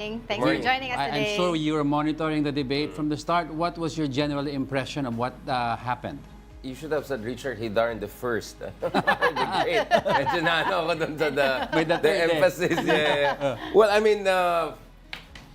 Thanks for joining us I'm today. sure you were monitoring the debate from the start. What was your general impression of what happened? You should have said Richard Hidarn the first. The great. Medyo naano ako dun sa the emphasis. Yeah. Well, I mean,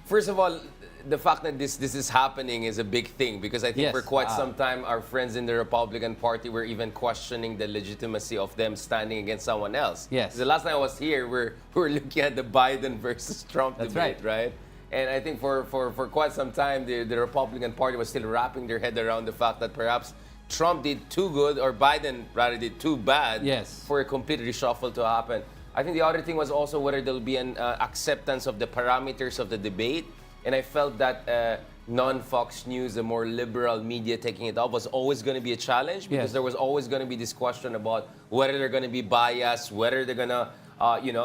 first of all, the fact that this is happening is a big thing because I think Yes, for quite some time our friends in the Republican Party were even questioning the legitimacy of them standing against someone else. Yes. The last time I was here, we were looking at the Biden versus Trump That's debate, right? And I think for quite some time, the Republican Party was still wrapping their head around the fact that perhaps Trump did too good or Biden rather did too bad for a complete reshuffle to happen. I think the other thing was also whether there'll be an acceptance of the parameters of the debate. And I felt that non-Fox News, the more liberal media taking it up was always going to be a challenge because there was always going to be this question about whether they're going to be biased, whether they're going to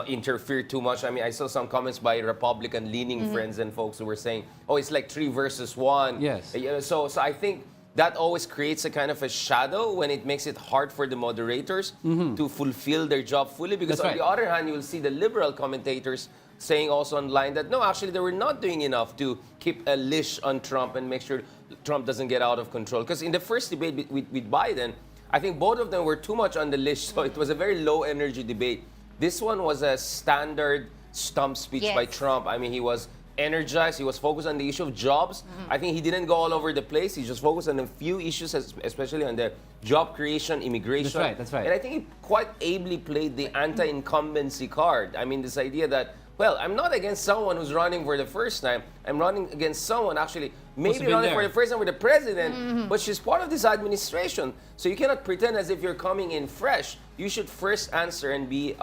interfere too much. I mean, I saw some comments by Republican-leaning friends and folks who were saying, "Oh, it's like 3 versus 1." Yes. So I think that always creates a kind of a shadow when it makes it hard for the moderators to fulfill their job fully. Because on the other hand, you will see the liberal commentators saying also online that no, actually they were not doing enough to keep a leash on Trump and make sure Trump doesn't get out of control. Because in the first debate with Biden, I think both of them were too much on the leash, so it was a very low energy debate. This one was a standard stump speech by Trump. I mean, he was energized. He was focused on the issue of jobs. I think he didn't go all over the place. He just focused on a few issues, especially on the job creation, immigration. That's right. And I think he quite ably played the anti-incumbency card. I mean, this idea that, well, I'm not against someone who's running for the first time. I'm running against someone actually maybe running for the first time with the president, but she's part of this administration. So you cannot pretend as if you're coming in fresh. You should first answer and be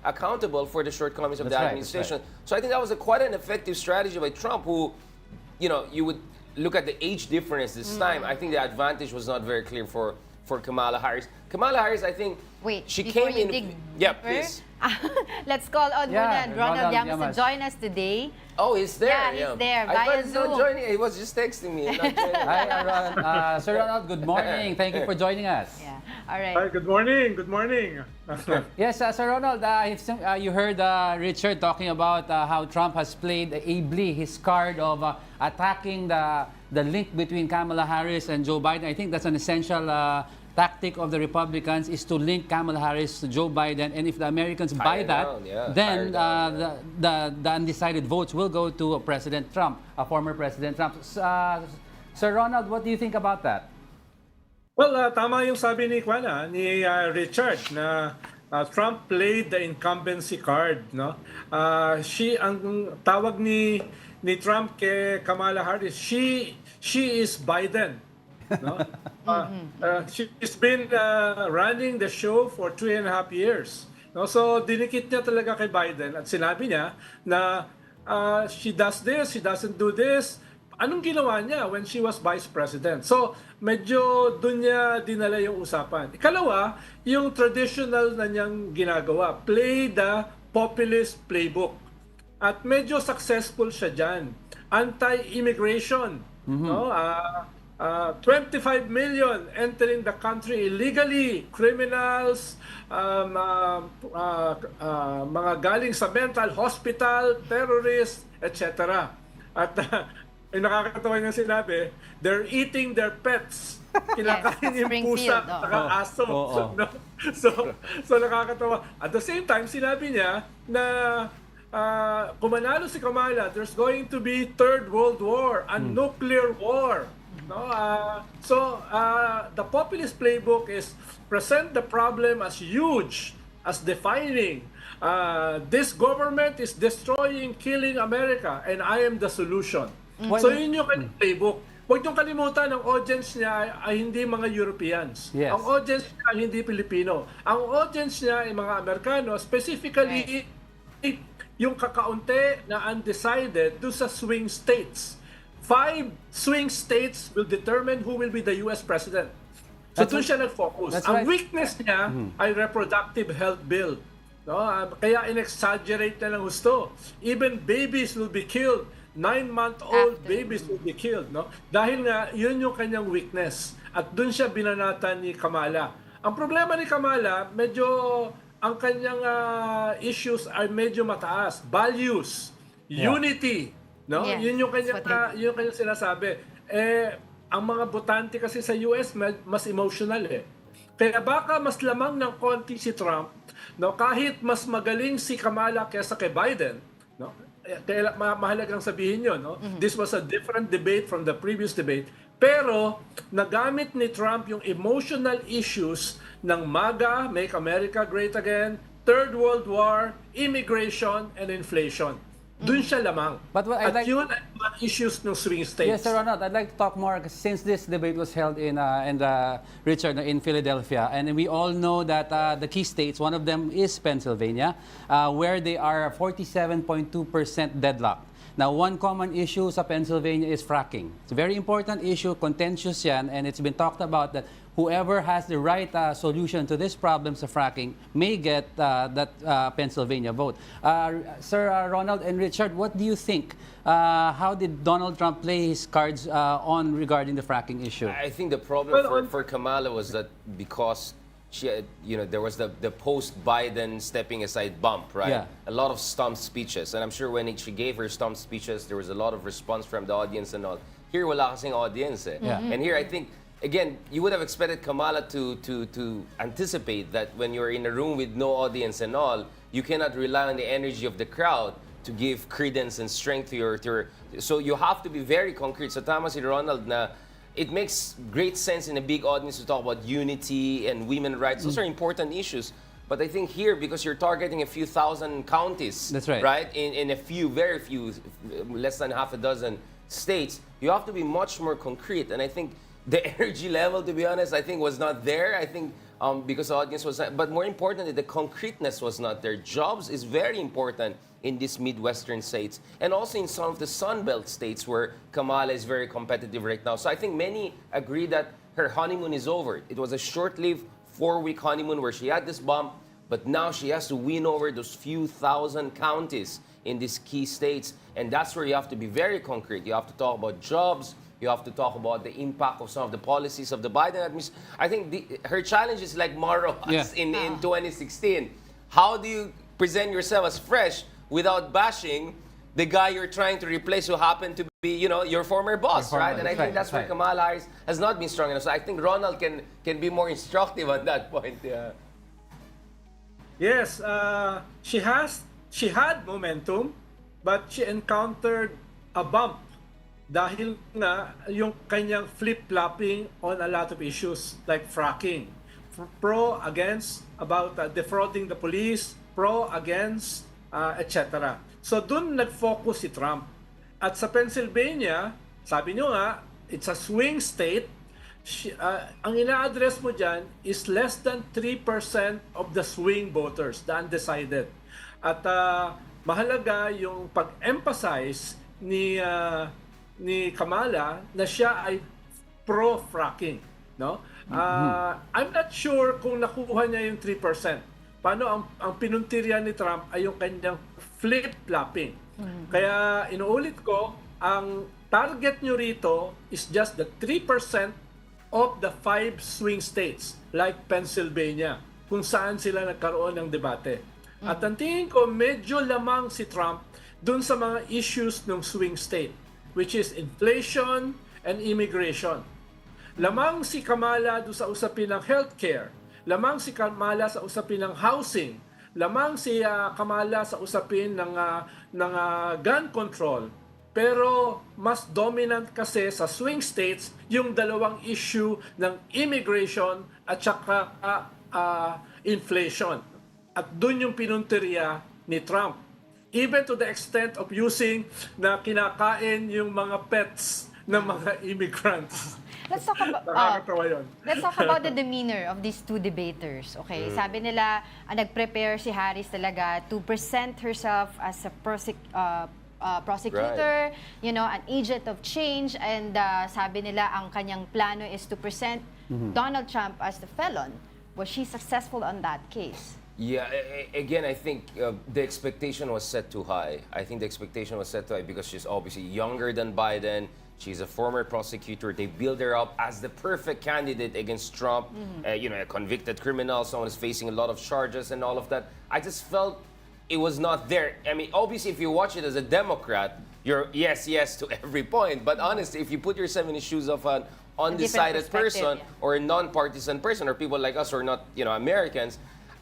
accountable for the shortcomings of the administration. So I think that was quite an effective strategy by Trump, who, you would look at the age difference this time. I think the advantage was not very clear for Kamala Harris. Kamala Harris, I think, she came in. Yeah, please. Let's call on muna Ronald Llamas to join us today. Oh, he's there. Yeah, he's there. I thought Via he's not Zoom. joining. He was just texting me. Not joining. Hi, Sir Ronald. Good morning. Thank you for joining us. Yeah. All right. Hi, good morning. Good morning. Yes, Sir Ronald, you heard Richard talking about how Trump has played ably his card of attacking the link between Kamala Harris and Joe Biden. I think that's an essential tactic of the Republicans is to link Kamala Harris to Joe Biden. And if the Americans buy that, then the undecided votes will go to President Trump, former President Trump. Sir Ronald, what do you think about that? Well, tama yung sabi ni Richard na Trump played the incumbency card, no? Ang tawag ni Trump kay Kamala Harris, she is Biden, no? She's been running the show for 3.5 years. No? So dinikit niya talaga kay Biden at sinabi niya na she does this, she doesn't do this. Anong ginawa niya when she was vice president? So medyo dun niya dinala yung usapan. Ikalawa, yung traditional na niyang ginagawa, play the populist playbook. At medyo successful siya dyan. Anti-immigration. No? 25 million entering the country illegally, criminals, mga galing sa mental hospital, terrorists, etc. At nakakatawa niya sinabi, they're eating their pets. Kinakain yung pusa at aso. No? So nakakatawa. At the same time, sinabi niya na kung manalo si Kamala, there's going to be Third World War, a nuclear war. No, the populist playbook is present the problem as huge, as defining. This government is destroying, killing America, and I am the solution. So yun yung kanyang playbook. Huwag niyong kalimutan, ang audience niya ay hindi mga Europeans. Ang audience niya ay hindi Pilipino. Ang audience niya ay mga Amerikano, specifically yung kakaunti na undecided doon sa swing states. 5 swing states will determine who will be the US president. So doon siya nag-focus. Ang weakness niya ay reproductive health bill. No? Kaya in-exaggerate na lang gusto. Even babies will be killed. 9-month-old babies will be killed. No? Dahil nga, yun yung kanyang weakness. At doon siya binanatan ni Kamala. Ang problema ni Kamala, medyo ang kanyang issues ay medyo mataas. Values, unity, No? Yes, Yun yung that's kanyang, what yun yung kanyang sinasabi. Ang mga botante kasi sa US mas emotional eh. Kaya baka mas lamang ng konti si Trump, no, kahit mas magaling si Kamala kaysa kay Biden, no? Kaya mahalagang sabihin 'yon, no? This was a different debate from the previous debate. Pero nagamit ni Trump yung emotional issues ng MAGA, Make America Great Again, Third World War, immigration, and inflation. Doon siya lamang. But what I'd At like- yun ay mga issues ng swing states. Yes, Sir Ronald, I'd like to talk more since this debate was held in Richard, in Philadelphia, and we all know that the key states, one of them is Pennsylvania, where they are 47.2% deadlocked. Now, one common issue sa Pennsylvania is fracking. It's a very important issue, contentious yan, and it's been talked about that whoever has the right solution to this problem sa fracking may get that Pennsylvania vote. Sir Ronald and Richard, what do you think? How did Donald Trump play his cards on regarding the fracking issue? I think the problem for Kamala was that because she, there was the post-Biden stepping aside bump, right? Yeah. A lot of stump speeches, and I'm sure when she gave her stump speeches, there was a lot of response from the audience and all. Here, wala kasing audience, eh. Yeah. And here, I think, again, you would have expected Kamala to anticipate that when you're in a room with no audience and all, you cannot rely on the energy of the crowd to give credence and strength to your. So you have to be very concrete. So tama si Ronald na it makes great sense in a big audience to talk about unity and women's rights. Those are important issues. But I think here, because you're targeting a few thousand counties, That's right. right? In a few, very few, less than half a dozen states, you have to be much more concrete. And I think the energy level, to be honest, I think was not there. I think because the audience was, but more importantly, the concreteness was not there. Jobs is very important in these Midwestern states, and also in some of the Sun Belt states where Kamala is very competitive right now. So I think many agree that her honeymoon is over. It was a short-lived 4-week honeymoon where she had this bump, but now she has to win over those few thousand counties in these key states, and that's where you have to be very concrete. You have to talk about jobs. You have to talk about the impact of some of the policies of the Biden administration. I think her challenge is like Mara was in 2016. How do you present yourself as fresh without bashing the guy you're trying to replace who happened to be, your former boss, right? And I think that's where Kamala Harris has not been strong enough. So I think Ronald can be more instructive on that point. Yeah. Yes, she had momentum, but she encountered a bump dahil nga yung kanyang flip-flopping on a lot of issues like fracking. Pro, against, about defrauding the police, pro, against, etc. So dun nag-focus si Trump. At sa Pennsylvania, sabi nyo nga, it's a swing state. Ang ina-address mo dyan is less than 3% of the swing voters, the undecided. At mahalaga yung pag-emphasize ni Kamala na siya ay pro-fracking. No? I'm not sure kung nakuha niya yung 3%. Paano ang pinuntirya ni Trump ay yung kanyang flip-flopping. Kaya inuulit ko, ang target nyo rito is just the 3% of the 5 swing states like Pennsylvania kung saan sila nagkaroon ng debate. At ang tingin ko, medyo lamang si Trump dun sa mga issues ng swing state, which is inflation and immigration. Lamang si Kamala dun sa usapin ng healthcare. Lamang si Kamala sa usapin ng housing. Lamang si Kamala sa usapin ng gun control. Pero mas dominant kasi sa swing states yung dalawang issue ng immigration at saka inflation. At dun yung pinunteriya ni Trump. Even to the extent of using na kinakain yung mga pets ng mga immigrants. Let's talk about Nakakatawa yun. let's talk about the demeanor of these two debaters. Okay, sabi nila nag-prepare si Harris talaga to present herself as a prosecutor, an agent of change, and sabi nila ang kanyang plano is to present Donald Trump as the felon. Was she successful on that case? Yeah, again, I think the expectation was set too high. I think the expectation was set too high because she's obviously younger than Biden. She's a former prosecutor. They build her up as the perfect candidate against Trump. A convicted criminal, someone who's facing a lot of charges and all of that. I just felt it was not there. I mean, obviously, if you watch it as a Democrat, you're yes to every point. But honestly, if you put yourself in the shoes of an undecided person perspective, or a non-partisan person or people like us who are not, Americans,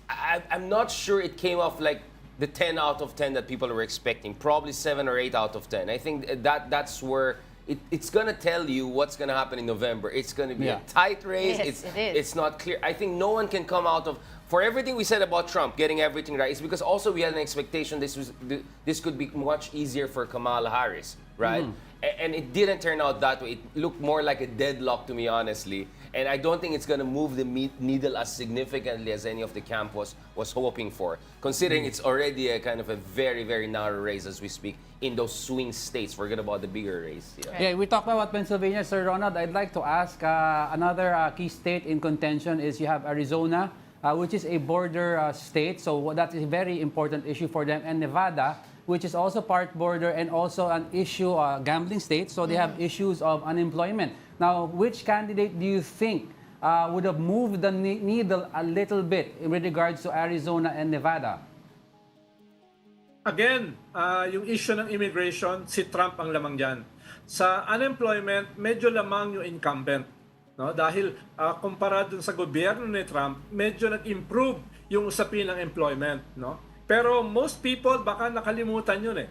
I'm not sure it came off like the 10 out of 10 that people were expecting. Probably 7 or 8 out of 10. I think that's where it's going to tell you what's going to happen in November. It's going to be a tight race. Yes, it is. It's not clear. I think no one can come out of, for everything we said about Trump getting everything right, it's because also we had an expectation this could be much easier for Kamala Harris, right? And it didn't turn out that way. It looked more like a deadlock to me, honestly. And I don't think it's going to move the needle as significantly as any of the camp was hoping for, considering it's already a kind of a very, very narrow race as we speak in those swing states. Forget about the bigger race. Yeah, we talked about Pennsylvania, Sir Ronald. I'd like to ask another key state in contention is you have Arizona, which is a border state. So that is a very important issue for them. And Nevada, which is also part border and also an issue, gambling state. So they have issues of unemployment. Now, which candidate do you think would have moved the needle a little bit with regards to Arizona and Nevada? Again, yung issue ng immigration, si Trump ang lamang dyan. Sa unemployment, medyo lamang yung incumbent. No? Dahil kumpara dun sa gobyerno ni Trump, medyo nag-improve yung usapin ng employment. No? Pero most people, baka nakalimutan yun eh.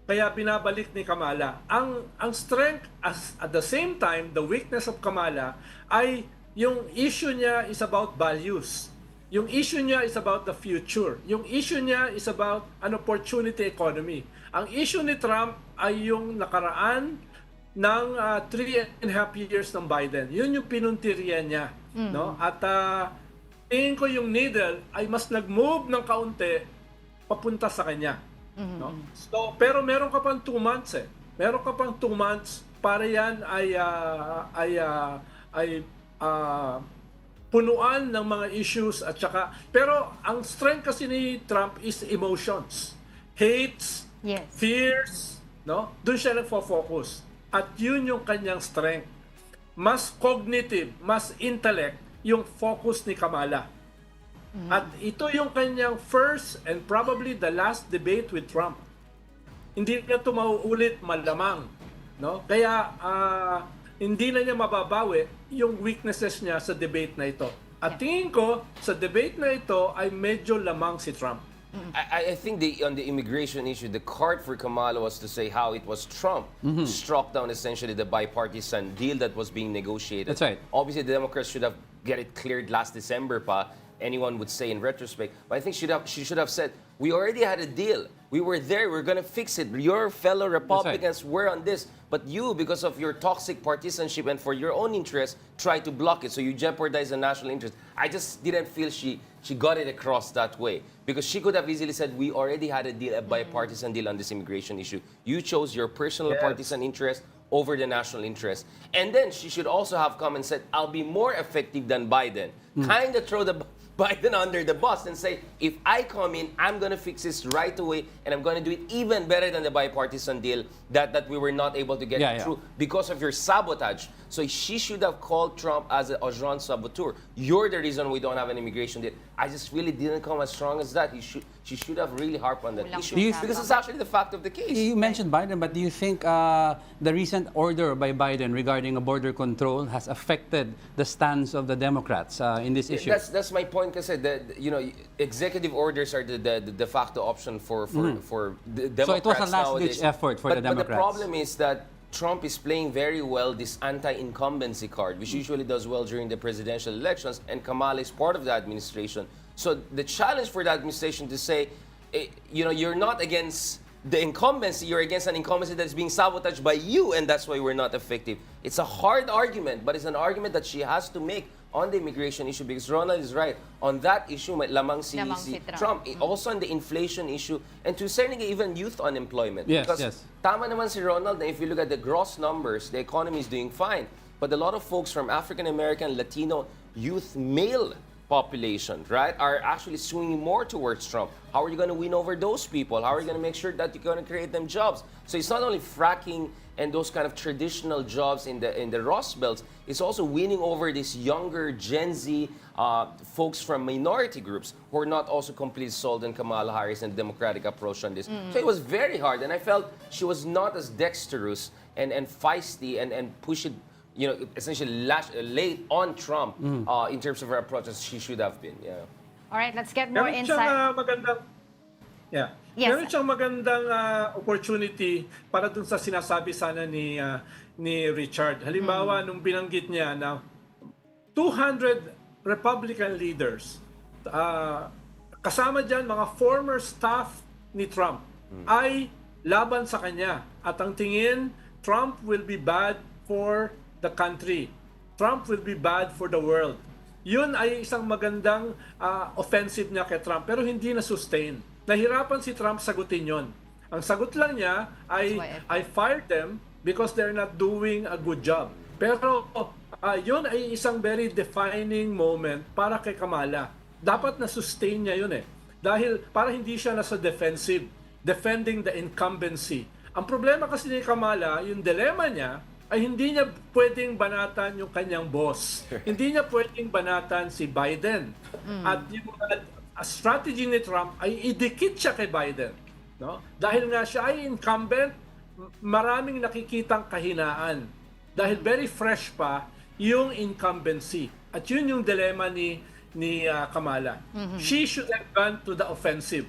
Kaya binabalik ni Kamala. Ang strength, at the same time, the weakness of Kamala, ay yung issue niya is about values. Yung issue niya is about the future. Yung issue niya is about an opportunity economy. Ang issue ni Trump ay yung nakaraan ng 3.5 years ng Biden. Yun yung pinuntirya niya. No? At tingin ko yung needle ay mas nag-move ng kaunti papunta sa kanya. No? So, pero meron ka pang 2 months eh. Meron ka pang 2 months para yan ay punuan ng mga issues at saka, pero ang strength kasi ni Trump is emotions. Hates, fears, no? Doon siya nagfo-focus. At yun yung kanyang strength. Mas cognitive, mas intellect yung focus ni Kamala. At ito yung kanyang first and probably the last debate with Trump. Hindi na ito mauulit malamang. No? Kaya hindi na niya mababawi yung weaknesses niya sa debate na ito. At tingin ko, sa debate na ito ay medyo lamang si Trump. I think on the immigration issue, the card for Kamala was to say how it was Trump who struck down essentially the bipartisan deal that was being negotiated. That's right. Obviously, the Democrats should have get it cleared last December pa. Anyone would say in retrospect. But I think she should have said, we already had a deal. We were there. We're going to fix it. Your fellow Republicans were on this. But you, because of your toxic partisanship and for your own interest, try to block it. So you jeopardize the national interest. I just didn't feel she got it across that way. Because she could have easily said, we already had a deal, a bipartisan deal on this immigration issue. You chose your personal partisan interest over the national interest. And then she should also have come and said, I'll be more effective than Biden. Kind of throw the Biden under the bus and say, if I come in, I'm going to fix this right away and I'm going to do it even better than the bipartisan deal that we were not able to get through because of your sabotage. So she should have called Trump as a agent saboteur. You're the reason we don't have an immigration deal. I just really didn't come as strong as that. She should have really harped on that issue because it's actually the fact of the case. You mentioned Biden, but do you think the recent order by Biden regarding a border control has affected the stance of the Democrats in this issue? That's my point, kasi executive orders are the de facto option for the Democrats. So it was a nowadays. last-ditch effort for the Democrats. But the problem is that Trump is playing very well this anti-incumbency card, which usually does well during the presidential elections, and Kamala is part of the administration. So the challenge for the administration to say, you're not against the incumbency, you're against an incumbency that's being sabotaged by you, and that's why we're not effective. It's a hard argument, but it's an argument that she has to make on the immigration issue, because Ronald is right. On that issue, may lamang si Trump. Also on the inflation issue, and to a certain extent, even youth unemployment. Because tama naman si Ronald na if you look at the gross numbers, the economy is doing fine. But a lot of folks from African American, Latino, youth, male population, right, are actually swinging more towards Trump. How are you going to win over those people? How are you going to make sure that you're going to create them jobs? So it's not only fracking and those kind of traditional jobs in the Rust Belts, it's also winning over this younger Gen Z folks from minority groups who are not also completely sold on Kamala Harris and the Democratic approach on this. So it was very hard, and I felt she was not as dexterous and feisty and push it, essentially late on Trump in terms of her approach as she should have been. Yeah. All right, let's get more Meron siyang insight. magandang Yes. Meron siyang magandang opportunity para dun sa sinasabi sana ni Richard. Halimbawa, nung binanggit niya na 200 Republican leaders, kasama dyan mga former staff ni Trump, ay laban sa kanya. At ang tingin, Trump will be bad for the country. Trump will be bad for the world. Yun ay isang magandang offensive niya kay Trump, pero hindi na-sustain. Nahirapan si Trump sagutin yon. Ang sagot lang niya ay, I fired them because they're not doing a good job. Pero yun ay isang very defining moment para kay Kamala. Dapat na-sustain niya yun eh. Dahil para hindi siya nasa defensive, defending the incumbency. Ang problema kasi ni Kamala, yung dilemma niya, ay hindi niya pwedeng banatan yung kanyang boss. Hindi niya pwedeng banatan si Biden. At yung strategy ni Trump ay idikit siya kay Biden. No? Dahil nga siya ay incumbent, maraming nakikitang kahinaan. Dahil very fresh pa yung incumbency. At yun yung dilemma ni Kamala. She should have gone to the offensive.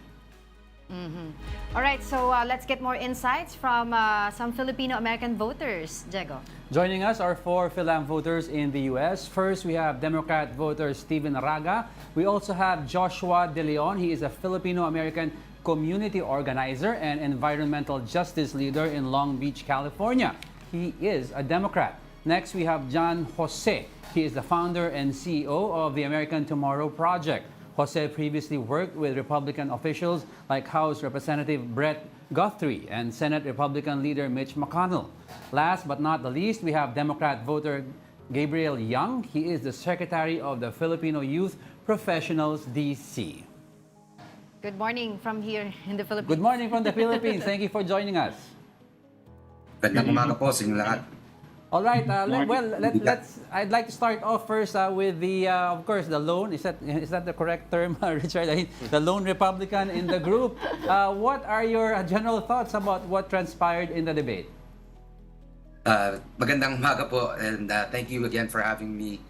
All right, so let's get more insights from some Filipino American voters. Diego. Joining us are 4 Philam voters in the U.S. First, we have Democrat voter Steven Raga. We also have Joshua De Leon. He is a Filipino American community organizer and environmental justice leader in Long Beach, California. He is a Democrat. Next, we have John Jose. He is the founder and CEO of the American Tomorrow Project. Jose previously worked with Republican officials like House Representative Brett Guthrie and Senate Republican leader Mitch McConnell. Last but not the least, we have Democrat voter Gabriel Young. He is the Secretary of the Filipino Youth Professionals DC. Good morning from here in the Philippines. Good morning from the Philippines. Thank you for joining us. Gandang umaga po sa inyong lahat. All right. I'd like to start off first with the, of course, the lone. Is that the correct term, Richard? The lone Republican in the group. What are your general thoughts about what transpired in the debate? Magandang umaga po, and thank you again for having me.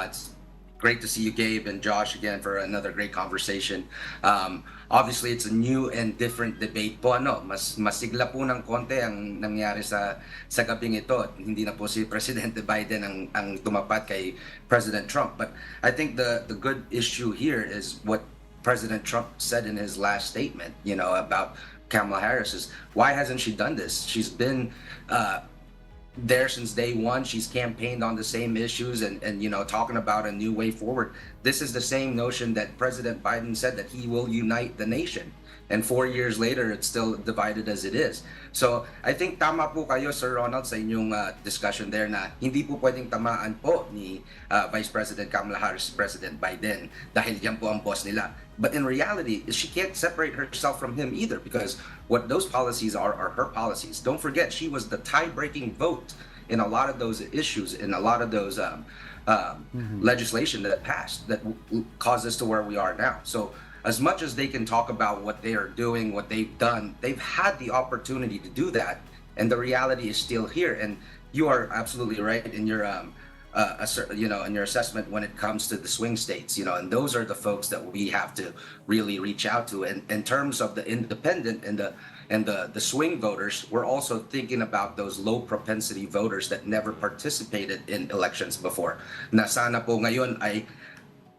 It's great to see you, Gabe, and Josh again for another great conversation. Obviously, it's a new and different debate po. Mas masigla po ng konti ang nangyari sa gabing ito. Hindi na po si Presidente Biden ang tumapat kay President Trump. But I think the good issue here is what President Trump said in his last statement, about Kamala Harris is, why hasn't she done this? She's been there since day one. She's campaigned on the same issues and talking about a new way forward. This is the same notion that President Biden said that he will unite the nation. And 4 years later, it's still divided as it is. So I think tama po kayo, Sir Ronald, sa inyong discussion there na hindi po pwedeng tamaan po ni Vice President Kamala Harris, President Biden, dahil yan po ang boss nila. But in reality, she can't separate herself from him either, because what those policies are her policies. Don't forget, she was the tie-breaking vote in a lot of those issues, in a lot of those legislation that passed that caused us to where we are now. So as much as they can talk about what they are doing, what they've done, they've had the opportunity to do that, and the reality is still here. And you are absolutely right in your in your assessment when it comes to the swing states, and those are the folks that we have to really reach out to. And in terms of the independent and the swing voters, we're also thinking about those low propensity voters that never participated in elections before. Na sana po ngayon ay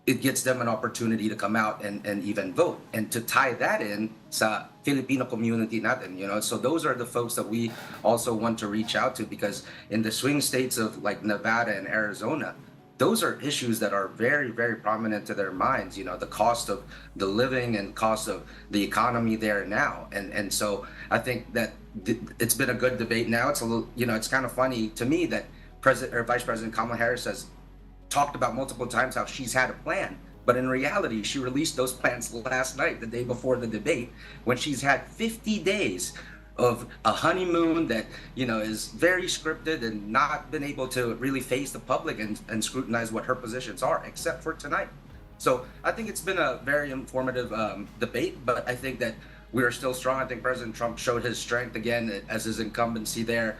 it gets them an opportunity to come out and even vote, and to tie that in sa Filipino community natin, so those are the folks that we also want to reach out to, because in the swing states of like Nevada and Arizona, those are issues that are very, very prominent to their minds, the cost of the living and cost of the economy there now. And so I think that it's been a good debate now. It's a little, it's kind of funny to me that Vice President Kamala Harris has talked about multiple times how she's had a plan, but in reality, she released those plans last night, the day before the debate, when she's had 50 days of a honeymoon that is very scripted and not been able to really face the public and scrutinize what her positions are, except for tonight. So I think it's been a very informative debate, but I think that we are still strong. I think President Trump showed his strength again as his incumbency there.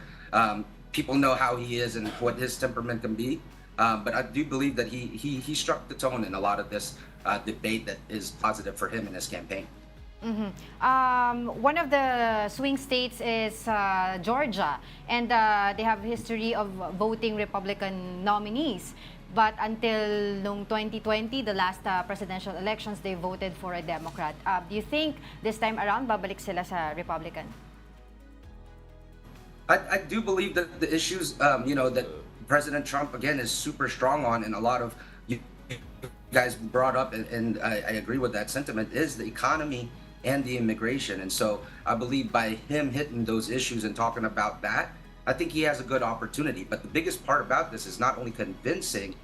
People know how he is and what his temperament can be. But I do believe that he struck the tone in a lot of this debate that is positive for him in his campaign. One of the swing states is Georgia, and they have history of voting Republican nominees. But until noong 2020, the last presidential elections, they voted for a Democrat. Do you think this time around, babalik sila sa Republican? I do believe that the issues, that President Trump, again, is super strong on, and a lot of you guys brought up, and I agree with that sentiment, is the economy and the immigration. And so I believe by him hitting those issues and talking about that, I think he has a good opportunity. But the biggest part about this is not only convincing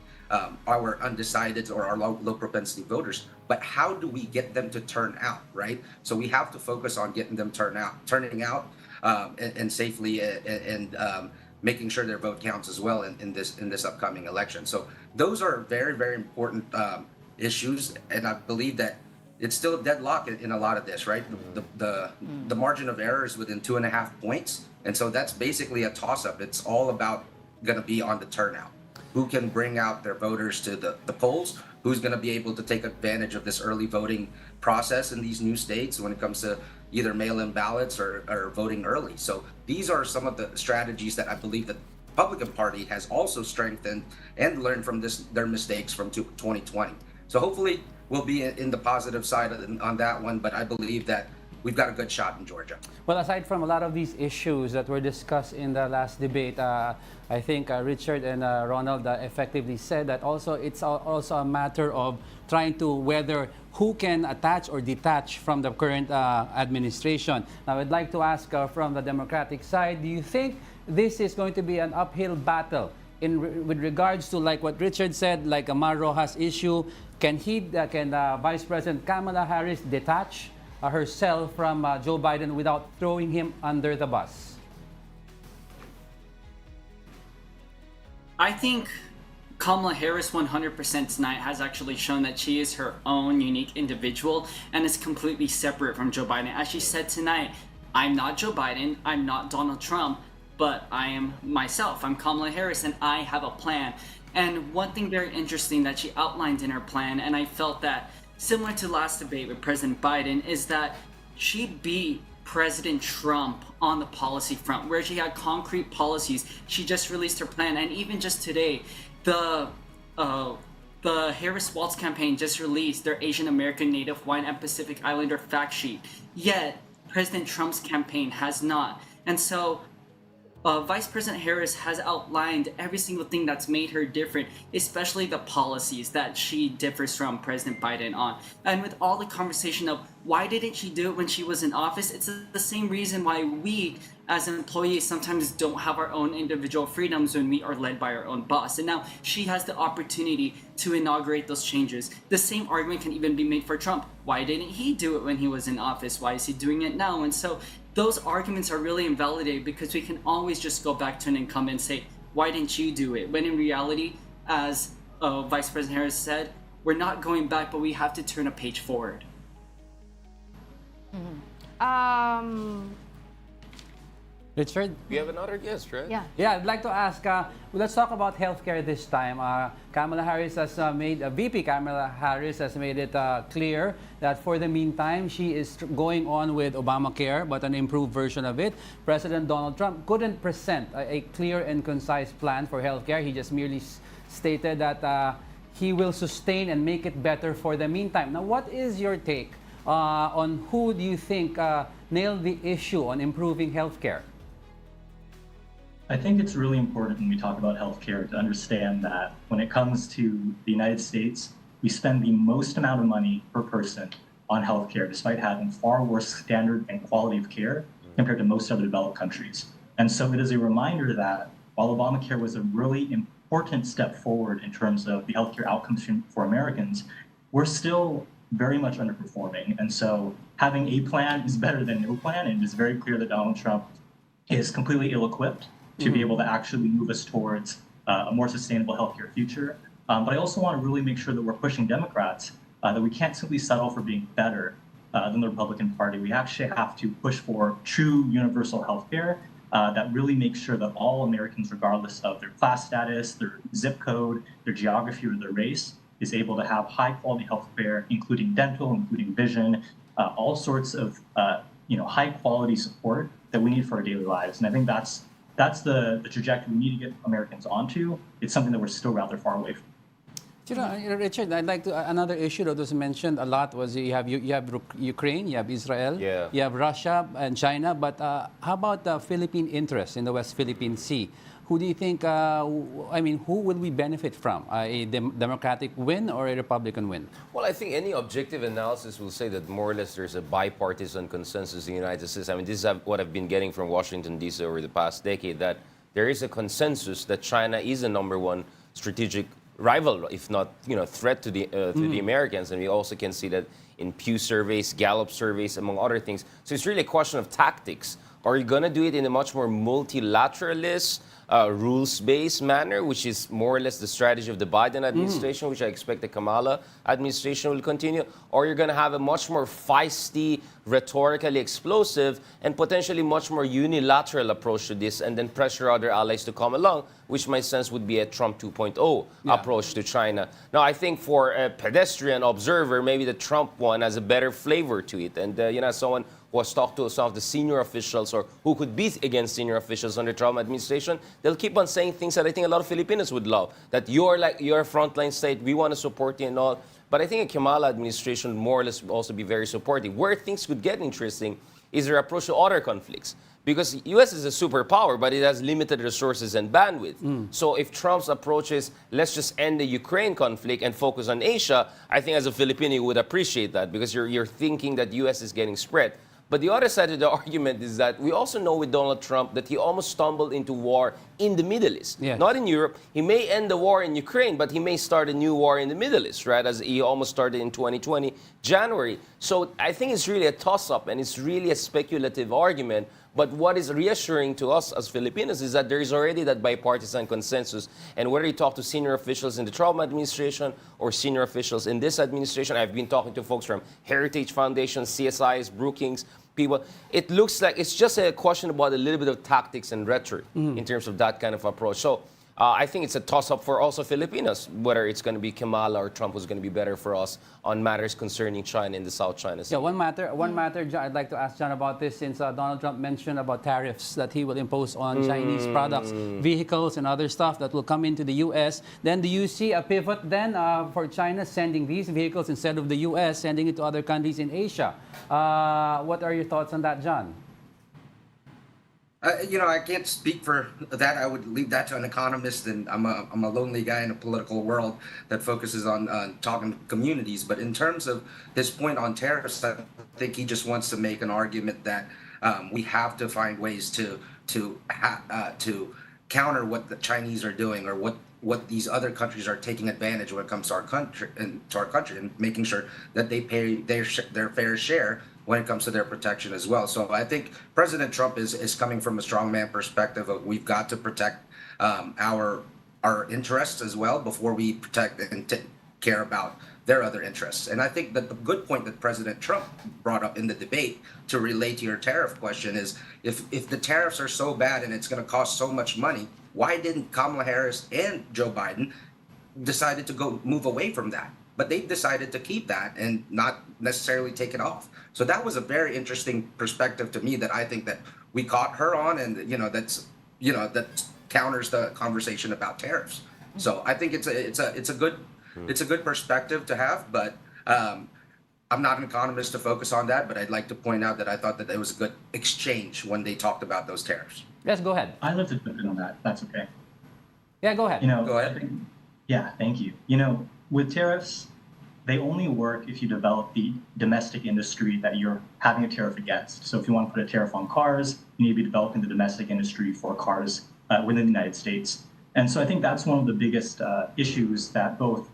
our undecideds or our low propensity voters, but how do we get them to turn out, right? So we have to focus on getting them turning out and safely and making sure their vote counts as well in this upcoming election. So those are very, very important issues, and I believe that it's still a deadlock in a lot of this, right? The margin of error is within 2.5 points, and so that's basically a toss-up. It's all about going to be on the turnout. Who can bring out their voters to the polls? Who's going to be able to take advantage of this early voting process in these new states when it comes to either mail-in ballots or voting early? So these are some of the strategies that I believe the Republican Party has also strengthened and learned from their mistakes from 2020. So hopefully we'll be in the positive side on that one, but I believe that we've got a good shot in Georgia. Well, aside from a lot of these issues that were discussed in the last debate, I think Richard and Ronald effectively said that also it's also a matter of trying to whether who can attach or detach from the current administration. Now, I'd like to ask from the Democratic side, do you think this is going to be an uphill battle with regards to, like what Richard said, like Amar Rojas issue? Can Vice President Kamala Harris detach herself from Joe Biden without throwing him under the bus? I think Kamala Harris 100% tonight has actually shown that she is her own unique individual and is completely separate from Joe Biden. As she said tonight, I'm not Joe Biden, I'm not Donald Trump, but I am myself. I'm Kamala Harris and I have a plan. And one thing very interesting that she outlined in her plan, and I felt that similar to last debate with President Biden, is that she beat President Trump on the policy front, where she had concrete policies. She just released her plan, and even just today, the Harris-Walz campaign just released their Asian American, Native Hawaiian, and Pacific Islander fact sheet. Yet, President Trump's campaign has not. And so, Vice President Harris has outlined every single thing that's made her different, especially the policies that she differs from President Biden on. And with all the conversation of why didn't she do it when she was in office, it's the same reason why we as employees sometimes don't have our own individual freedoms when we are led by our own boss. And now she has the opportunity to inaugurate those changes. The same argument can even be made for Trump. Why didn't he do it when he was in office? Why is he doing it now? And so those arguments are really invalidated because we can always just go back to an incumbent and say, why didn't you do it? When in reality, as Vice President Harris said, we're not going back, but we have to turn a page forward. Richard? We have another guest, right? Yeah. Yeah, I'd like to ask, let's talk about healthcare this time. Kamala Harris has VP Kamala Harris has made it clear that for the meantime, she is going on with Obamacare, but an improved version of it. President Donald Trump couldn't present a clear and concise plan for healthcare. He just merely stated that he will sustain and make it better for the meantime. Now, what is your take on who do you think nailed the issue on improving healthcare? I think it's really important when we talk about healthcare to understand that when it comes to the United States, we spend the most amount of money per person on healthcare, despite having far worse standard and quality of care compared to most other developed countries. And so it is a reminder that while Obamacare was a really important step forward in terms of the healthcare outcomes for Americans, we're still very much underperforming. And so having a plan is better than no plan. And it is very clear that Donald Trump is completely ill-equipped to be able to actually move us towards a more sustainable healthcare future. But I also want to really make sure that we're pushing Democrats that we can't simply settle for being better than the Republican Party. We actually have to push for true universal health care that really makes sure that all Americans, regardless of their class status, their zip code, their geography, or their race, is able to have high quality health care, including dental, including vision, all sorts of high quality support that we need for our daily lives. And I think that's the trajectory we need to get Americans onto. It's something that we're still rather far away from. Richard, I'd like to another issue that was mentioned a lot was you have Ukraine, you have Israel, Yeah. you have Russia and China, but how about the Philippine interest in the West Philippine Sea? Who do you think? Who will we benefit from? A Democratic win or a Republican win? Well, I think any objective analysis will say that more or less there's a bipartisan consensus in the United States. I mean, this is what I've been getting from Washington, D.C. over the past decade, that there is a consensus that China is a number one strategic rival, if not threat to the Americans. And we also can see that in Pew surveys, Gallup surveys, among other things. So it's really a question of tactics. Are you going to do it in a much more multilateralist, rules-based manner, which is more or less the strategy of the Biden administration, which I expect the Kamala administration will continue? Or you're going to have a much more feisty, rhetorically explosive, and potentially much more unilateral approach to this, and then pressure other allies to come along, which my sense would be a Trump 2.0 approach to China. Now, I think for a pedestrian observer, maybe the Trump one has a better flavor to it. And, someone who has talked to some of the senior officials or who could be against senior officials under Trump administration, they'll keep on saying things that I think a lot of Filipinos would love, that you're a frontline state, we want to support you and all. But I think a Kamala administration would more or less also be very supportive. Where things could get interesting is their approach to other conflicts. Because U.S. is a superpower, but it has limited resources and bandwidth. So if Trump's approach is, let's just end the Ukraine conflict and focus on Asia, I think as a Filipino, you would appreciate that because you're thinking that U.S. is getting spread. But the other side of the argument is that we also know with Donald Trump that he almost stumbled into war in the Middle East. Yes. Not in Europe. He may end the war in Ukraine, but he may start a new war in the Middle East, right? As he almost started in 2020, January. So I think it's really a toss-up and it's really a speculative argument. But what is reassuring to us as Filipinos is that there is already that bipartisan consensus. And whether you talk to senior officials in the Trump administration or senior officials in this administration, I've been talking to folks from Heritage Foundation, CSIS, Brookings, people. It looks like it's just a question about a little bit of tactics and rhetoric in terms of that kind of approach. So I think it's a toss-up for also Filipinos, whether it's going to be Kamala or Trump who's going to be better for us on matters concerning China in the South China Sea. Yeah, one matter, John, I'd like to ask John about this since Donald Trump mentioned about tariffs that he will impose on Chinese products, vehicles, and other stuff that will come into the U.S. Then do you see a pivot then for China sending these vehicles instead of the U.S., sending it to other countries in Asia? What are your thoughts on that, John? I can't speak for that. I would leave that to an economist, and I'm a lonely guy in a political world that focuses on talking to communities. But in terms of his point on tariffs, I think he just wants to make an argument that we have to find ways to counter what the Chinese are doing or what these other countries are taking advantage when it comes to our country and making sure that they pay their fair share when it comes to their protection as well. So I think President Trump is coming from a strongman perspective of we've got to protect our interests as well before we protect and care about their other interests. And I think that the good point that President Trump brought up in the debate to relate to your tariff question is if the tariffs are so bad and it's going to cost so much money, why didn't Kamala Harris and Joe Biden decided to go move away from that? But they decided to keep that and not necessarily take it off. So that was a very interesting perspective to me that I think that we caught her on, and that counters the conversation about tariffs. So I think it's a good perspective to have, but I'm not an economist to focus on that, but I'd like to point out that I thought that it was a good exchange when they talked about those tariffs. Yes, go ahead. I live to jump in on that. That's okay. Yeah, go ahead. Go ahead. Yeah, thank you. With tariffs, they only work if you develop the domestic industry that you're having a tariff against. So if you want to put a tariff on cars, you need to be developing the domestic industry for cars within the United States. And so I think that's one of the biggest issues that both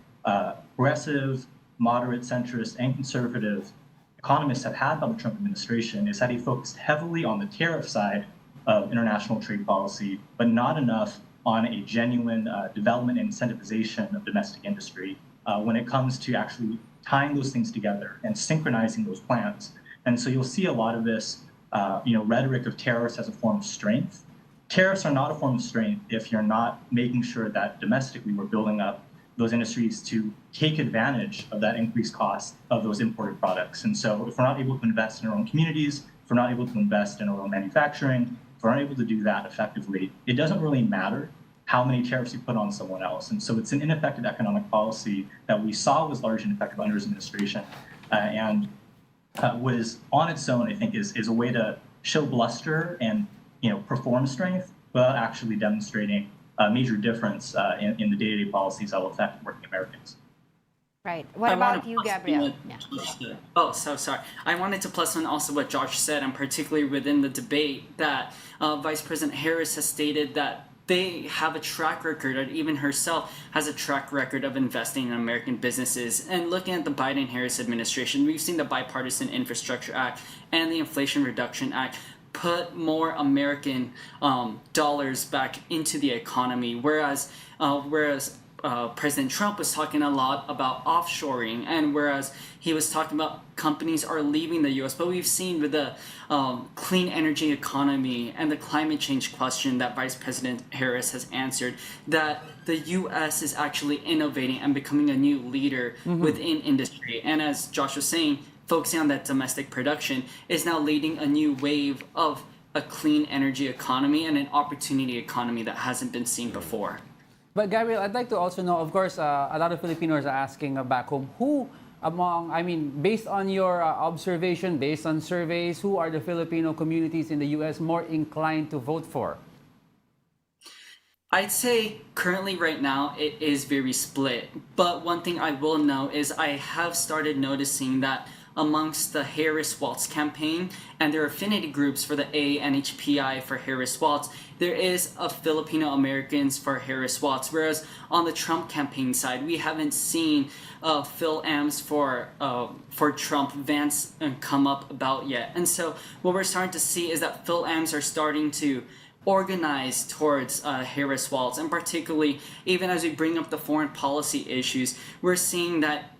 progressive, moderate, centrist, and conservative economists have had about the Trump administration is that he focused heavily on the tariff side of international trade policy, but not enough on a genuine development and incentivization of domestic industry when it comes to actually tying those things together and synchronizing those plans. And so you'll see a lot of this, rhetoric of tariffs as a form of strength. Tariffs are not a form of strength if you're not making sure that domestically we're building up those industries to take advantage of that increased cost of those imported products. And so if we're not able to invest in our own communities, if we're not able to invest in our own manufacturing, if we're not able to do that effectively, it doesn't really matter how many tariffs you put on someone else. And so it's an ineffective economic policy that we saw was largely ineffective under his administration and was on its own, I think, is a way to show bluster and perform strength without actually demonstrating a major difference in the day-to-day policies that will affect working Americans. Right. What about you, Gabriel? Yeah. Oh, so sorry. I wanted to plus on also what Josh said, and particularly within the debate that Vice President Harris has stated that they have a track record, or even herself has a track record of investing in American businesses. And looking at the Biden-Harris administration, we've seen the Bipartisan Infrastructure Act and the Inflation Reduction Act put more American dollars back into the economy, whereas President Trump was talking a lot about offshoring, and whereas he was talking about companies are leaving the U.S., but we've seen with the clean energy economy and the climate change question that Vice President Harris has answered, that the U.S. is actually innovating and becoming a new leader within industry. And as Josh was saying, focusing on that domestic production is now leading a new wave of a clean energy economy and an opportunity economy that hasn't been seen before. But Gabriel, I'd like to also know, of course, a lot of Filipinos are asking back home, based on your observation, based on surveys, who are the Filipino communities in the U.S. more inclined to vote for? I'd say currently right now it is very split. But one thing I will know is I have started noticing that amongst the Harris-Walz campaign and their affinity groups for the ANHPI for Harris-Walz, there is a Filipino Americans for Harris-Walz, whereas on the Trump campaign side, we haven't seen Phil Ams for Trump Vance come up about yet. And so what we're starting to see is that Phil Ams are starting to organize towards Harris-Walz, and particularly even as we bring up the foreign policy issues, we're seeing that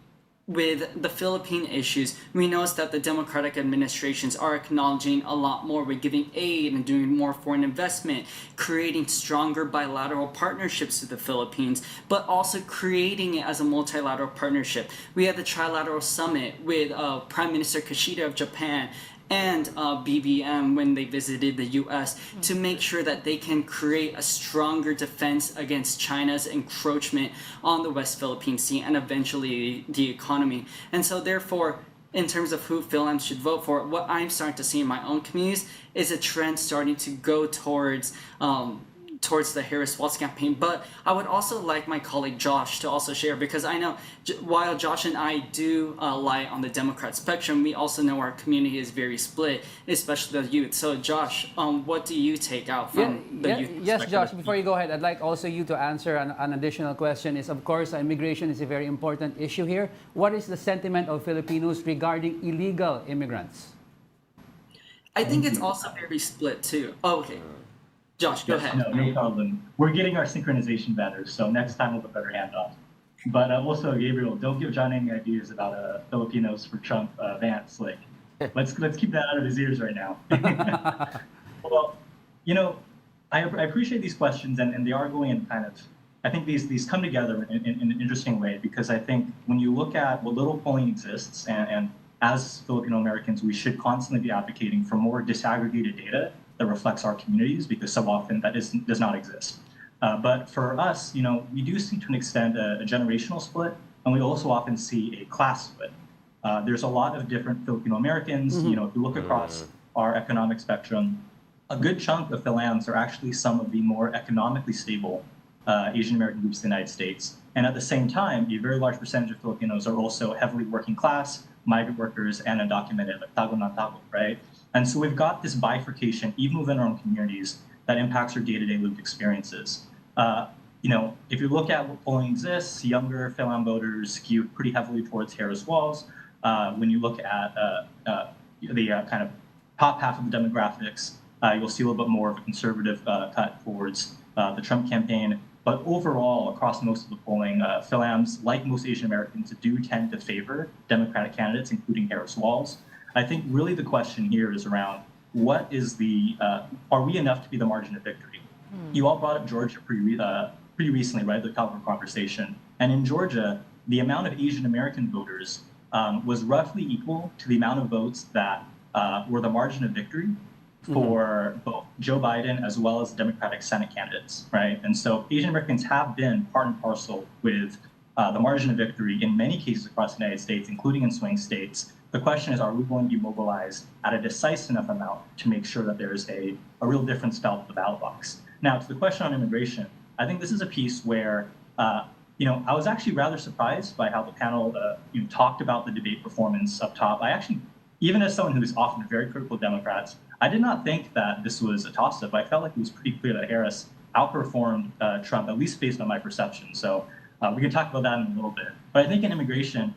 with the Philippine issues, we notice that the Democratic administrations are acknowledging a lot more with giving aid and doing more foreign investment, creating stronger bilateral partnerships with the Philippines, but also creating it as a multilateral partnership. We had the Trilateral Summit with Prime Minister Kishida of Japan and BBM when they visited the U.S. to make sure that they can create a stronger defense against China's encroachment on the West Philippine Sea and eventually the economy. And so therefore, in terms of who Phil Ams should vote for, what I'm starting to see in my own communities is a trend starting to go towards the Harris-Walz campaign. But I would also like my colleague Josh to also share, because I know while Josh and I do lie on the Democrat spectrum, we also know our community is very split, especially the youth. So Josh, what do you take out from the youth? Yes, Josh, before you go ahead, I'd like also you to answer an additional question. Is, of course, immigration is a very important issue here. What is the sentiment of Filipinos regarding illegal immigrants? I think it's also very split too. Oh, okay. Josh, go ahead. No problem. We're getting our synchronization better, so next time we'll have a better handoff. But also, Gabriel, don't give John any ideas about Filipinos for Trump Vance. Let's keep that out of his ears right now. Well, I appreciate these questions, and they are going in kind of. I think these come together in an interesting way, because I think when you look at what little polling exists, and as Filipino Americans, we should constantly be advocating for more disaggregated data that reflects our communities, because so often that does not exist. But for us, we do see to an extent a generational split, and we also often see a class split. There's a lot of different Filipino Americans. If you look across our economic spectrum, a good chunk of Philams are actually some of the more economically stable Asian American groups in the United States. And at the same time, a very large percentage of Filipinos are also heavily working class, migrant workers, and undocumented, like tago na tago, right? And so we've got this bifurcation, even within our own communities, that impacts our day-to-day lived experiences. If you look at what polling exists, younger Philam voters skew pretty heavily towards Harris-Walz. When you look at the kind of top half of the demographics, you'll see a little bit more of a conservative cut towards the Trump campaign. But overall, across most of the polling, Philams, like most Asian Americans, do tend to favor Democratic candidates, including Harris Walz. I think really the question here is around what is are we enough to be the margin of victory? You all brought up Georgia pretty recently, right, the California conversation. And in Georgia, the amount of Asian American voters was roughly equal to the amount of votes that were the margin of victory for both Joe Biden as well as Democratic Senate candidates, right? And so Asian Americans have been part and parcel with the margin of victory in many cases across the United States, including in swing states. The question is, are we going to be mobilized at a decisive enough amount to make sure that there's a real difference felt at the ballot box? Now, to the question on immigration, I think this is a piece where, I was actually rather surprised by how the panel talked about the debate performance up top. I actually, even as someone who is often very critical of Democrats, I did not think that this was a toss-up. I felt like it was pretty clear that Harris outperformed Trump, at least based on my perception. So we can talk about that in a little bit. But I think in immigration,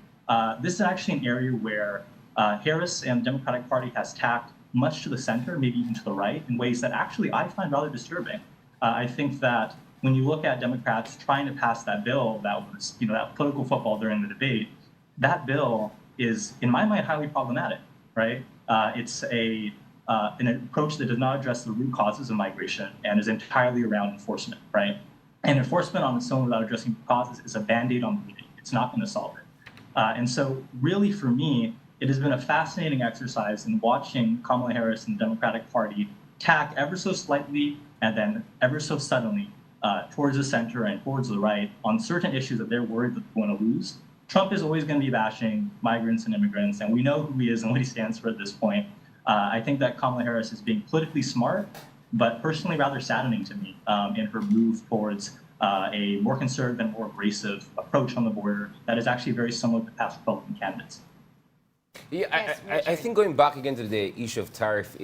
this is actually an area where Harris and the Democratic Party has tacked much to the center, maybe even to the right, in ways that actually I find rather disturbing. I think that when you look at Democrats trying to pass that bill that was, that political football during the debate, that bill is, in my mind, highly problematic, right? It's an approach that does not address the root causes of migration and is entirely around enforcement, right? And enforcement on its own without addressing root causes is a Band-Aid on bleeding. It's not going to solve it. And so really for me, it has been a fascinating exercise in watching Kamala Harris and the Democratic Party tack ever so slightly and then ever so suddenly towards the center and towards the right on certain issues that they're worried that they're going to lose. Trump is always going to be bashing migrants and immigrants, and we know who he is and what he stands for at this point. I think that Kamala Harris is being politically smart, but personally rather saddening to me in her move towards a more conservative and more abrasive approach on the border that is actually very similar to past Republican candidates. Yeah, Yes, I think going back again to the issue of tariff,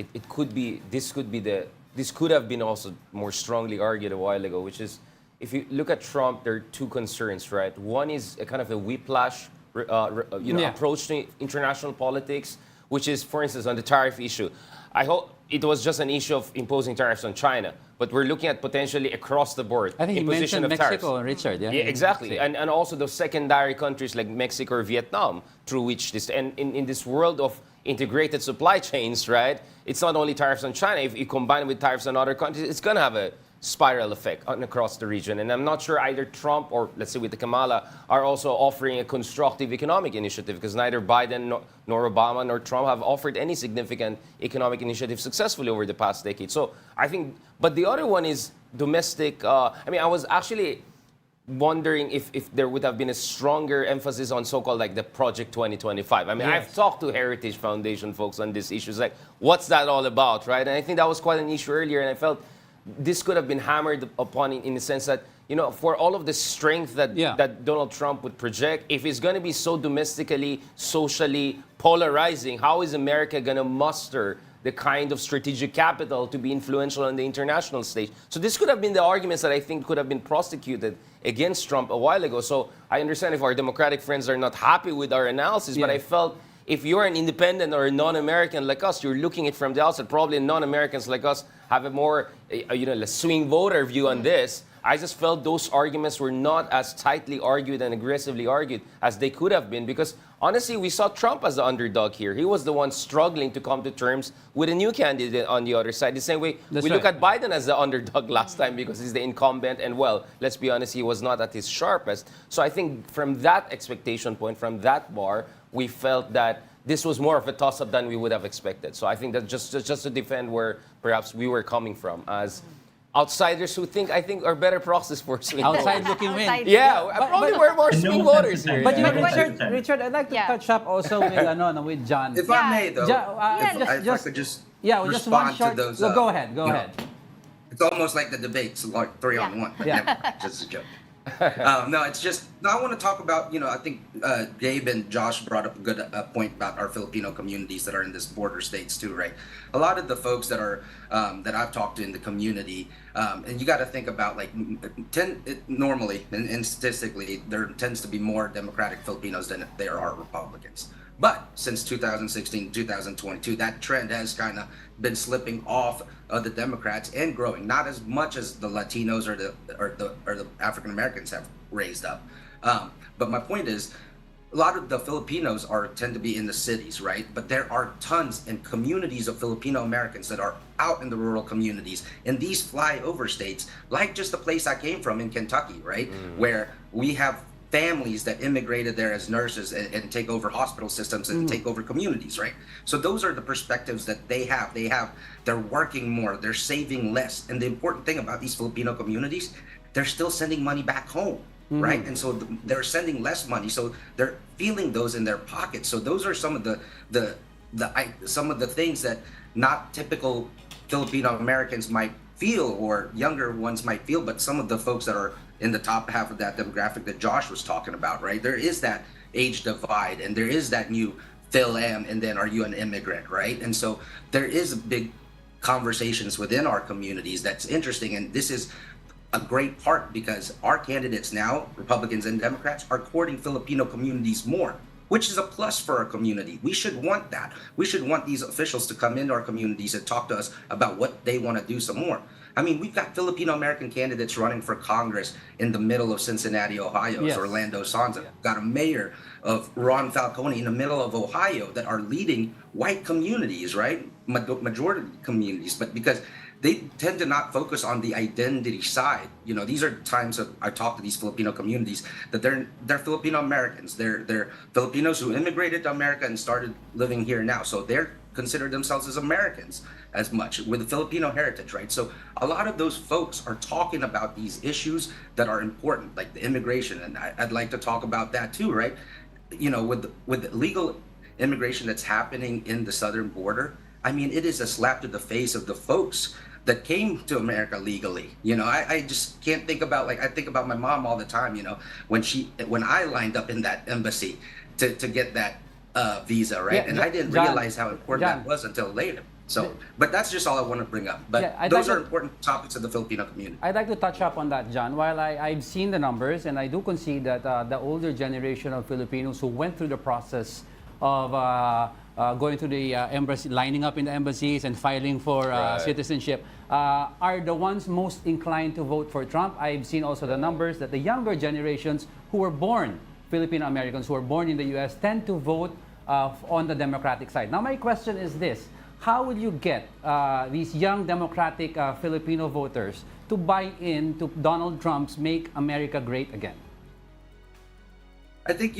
this could have been also more strongly argued a while ago, which is if you look at Trump, there are two concerns, right? One is a kind of a whiplash, approach to international politics, which is, for instance, on the tariff issue. I hope it was just an issue of imposing tariffs on China, but we're looking at potentially across the board I think he imposition mentioned of Mexico, tariffs. Richard. Yeah, Yeah, exactly. And also the secondary countries like Mexico or Vietnam, through which this, and in this world of integrated supply chains, right, it's not only tariffs on China. If you combine it with tariffs on other countries, it's going to have a spiral effect across the region. And I'm not sure either Trump or, let's say, with the Kamala, are also offering a constructive economic initiative, because neither Biden nor Obama nor Trump have offered any significant economic initiative successfully over the past decade. So I think, but the other one is domestic. I was actually wondering if there would have been a stronger emphasis on so-called like the Project 2025. I've talked to Heritage Foundation folks on these issues, like, what's that all about, right? And I think that was quite an issue earlier, and I felt this could have been hammered upon in the sense that, for all of the strength that Donald Trump would project, if it's going to be so domestically, socially polarizing, how is America going to muster the kind of strategic capital to be influential on the international stage? So this could have been the arguments that I think could have been prosecuted against Trump a while ago. So I understand if our Democratic friends are not happy with our analysis, but I felt if you're an independent or a non-American like us, you're looking at it from the outside. Probably non-Americans like us have a more, a swing voter view on this. I just felt those arguments were not as tightly argued and aggressively argued as they could have been, because honestly, we saw Trump as the underdog here. He was the one struggling to come to terms with a new candidate on the other side. The same way look at Biden as the underdog last time because he's the incumbent, and well, let's be honest, he was not at his sharpest. So I think from that expectation point, from that bar, we felt that this was more of a toss-up than we would have expected. So I think that just to defend where perhaps we were coming from as outsiders who I think are better proxies for swing outside voters. looking in. Yeah, probably we're more swing voters here. But Richard, I'd like to touch up also with John. If I may, though, if I could just just one respond short. to those. Go ahead. Go ahead. It's almost like the debates, like 3-on-1. Yeah. Just a joke. No, it's just Now I want to talk about, I think Gabe and Josh brought up a good point about our Filipino communities that are in this border states too, right? A lot of the folks that are that I've talked to in the community, and you got to think about like normally and statistically there tends to be more Democratic Filipinos than there are Republicans. But since 2016, 2022, that trend has kind of been slipping off of the Democrats and growing, not as much as the Latinos or the African Americans have raised up. But my point is, a lot of the Filipinos tend to be in the cities, right? But there are tons and communities of Filipino Americans that are out in the rural communities in these flyover states, like just the place I came from in Kentucky, right? Where we have families that immigrated there as nurses and take over hospital systems and take over communities, right? So those are the perspectives that they have. They're working more, they're saving less. And the important thing about these Filipino communities, they're still sending money back home, right? And so they're sending less money, so they're feeling those in their pockets. So those are some of some of the things that not typical Filipino Americans might feel or younger ones might feel, but some of the folks that are in the top half of that demographic that Josh was talking about, right? There is that age divide and there is that new Phil Am and then are you an immigrant, right? And so there is big conversations within our communities that's interesting, and this is a great part because our candidates now, Republicans and Democrats, are courting Filipino communities more, which is a plus for our community. We should want that. We should want these officials to come into our communities and talk to us about what they want to do some more. I mean, we've got Filipino American candidates running for Congress in the middle of Cincinnati, Ohio, Yes. Orlando Sonza. Got a mayor of Ron Falcone in the middle of Ohio that are leading white communities, right? Majority communities, but because they tend to not focus on the identity side. These are times that I talk to these Filipino communities that they're Filipino Americans. They're Filipinos who immigrated to America and started living here now. So they're consider themselves as Americans as much with Filipino heritage, right? So a lot of those folks are talking about these issues that are important, like the immigration, and I'd like to talk about that too, right? With legal immigration that's happening in the southern border, I mean, it is a slap to the face of the folks that came to America legally. I just can't think about, I think about my mom all the time, when I lined up in that embassy to get that visa, right? Yeah, and I didn't John, realize how important John. that was until later. So, but that's just all I want to bring up. But Yeah, I'd those like are to- important topics of the Filipino community. I'd like to touch up on that, John. While I've seen the numbers, and I do concede that the older generation of Filipinos who went through the process of going to the embassy, lining up in the embassies and filing for Right. citizenship, are the ones most inclined to vote for Trump. I've seen also the numbers that the younger generations who were born, Filipino Americans who were born in the U.S., tend to vote on the Democratic side. Now, my question is this. How will you get these young Democratic Filipino voters to buy in to Donald Trump's Make America Great Again? I think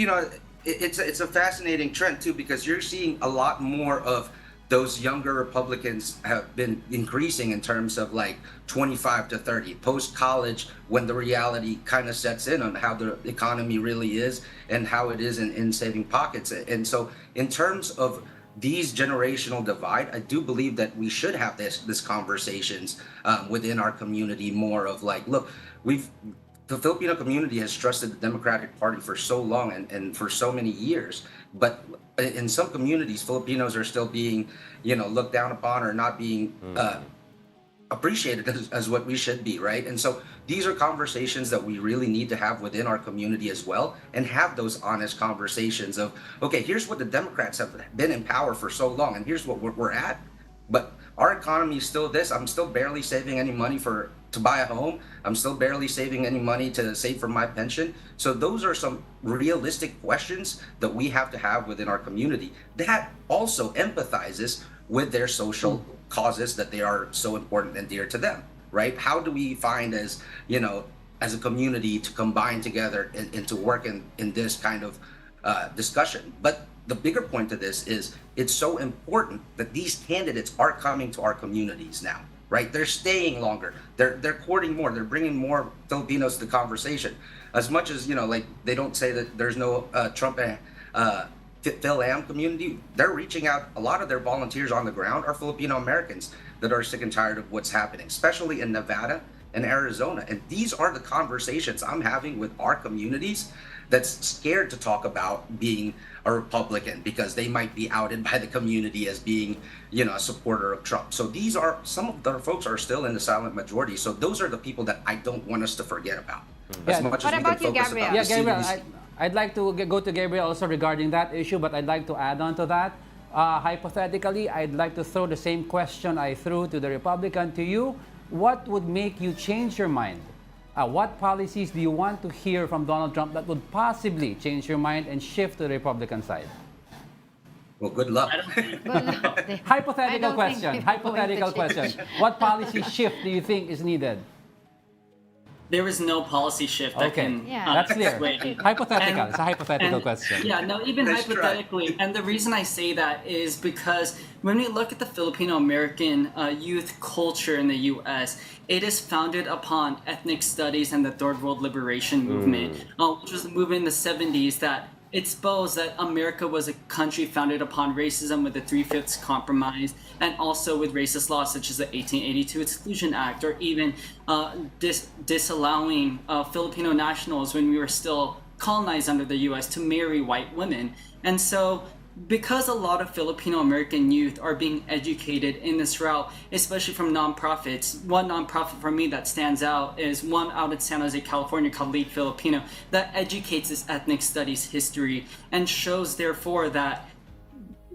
it's a fascinating trend too, because you're seeing a lot more of those younger Republicans have been increasing in terms of like 25 to 30 post college, when the reality kind of sets in on how the economy really is and how it is in saving pockets. And so in terms of these generational divide, I do believe that we should have this conversations within our community more of like, look, the Filipino community has trusted the Democratic Party for so long and for so many years, but in some communities, Filipinos are still being, looked down upon or not being appreciated as what we should be, right? And so these are conversations that we really need to have within our community as well, and have those honest conversations of, okay, here's what the Democrats have been in power for so long, and here's what we're at, but our economy is still this. I'm still barely saving any money to buy a home. I'm still barely saving any money to save for my pension. So those are some realistic questions that we have to have within our community that also empathizes with their social causes that they are so important and dear to them, right? How do we find as a community to combine together and to work in this kind of discussion? But the bigger point to this is it's so important that these candidates are coming to our communities now, right? They're staying longer. They're courting more. They're bringing more Filipinos to the conversation. As much as, they don't say that there's no Trump Phil Am community, they're reaching out. A lot of their volunteers on the ground are Filipino Americans that are sick and tired of what's happening, especially in Nevada in Arizona. And these are the conversations I'm having with our communities that's scared to talk about being a Republican because they might be outed by the community as being, a supporter of Trump. So these are, some of the folks are still in the silent majority. So those are the people that I don't want us to forget about. As much What as we about can you, focus Gabriel? about Yeah, the Gabriel, series. I'd like to go to Gabriel also regarding that issue, but I'd like to add on to that. Hypothetically, I'd like to throw the same question I threw to the Republican to you. What would make you change your mind? What policies do you want to hear from Donald Trump that would possibly change your mind and shift to the Republican side? Well, good luck. I don't think I Hypothetical don't think question. people are going to Hypothetical change. question. What policy shift do you think is needed? there is no policy shift that Okay, can Yeah. that's clear. sway. Hypothetical. And- It's a hypothetical and- question. Yeah, no, even Nice try. hypothetically. And the reason I say that is because when we look at the Filipino American youth culture in the U.S., it is founded upon ethnic studies and the Third World Liberation Movement, which was a movement in the 70s that exposed that America was a country founded upon racism with the Three-Fifths Compromise and also with racist laws such as the 1882 Exclusion Act, or even disallowing Filipino nationals when we were still colonized under the U.S. to marry white women. And so because a lot of Filipino American youth are being educated in this route, especially from nonprofits, one nonprofit for me that stands out is one out in San Jose, California called Lead Filipino that educates this ethnic studies history and shows therefore that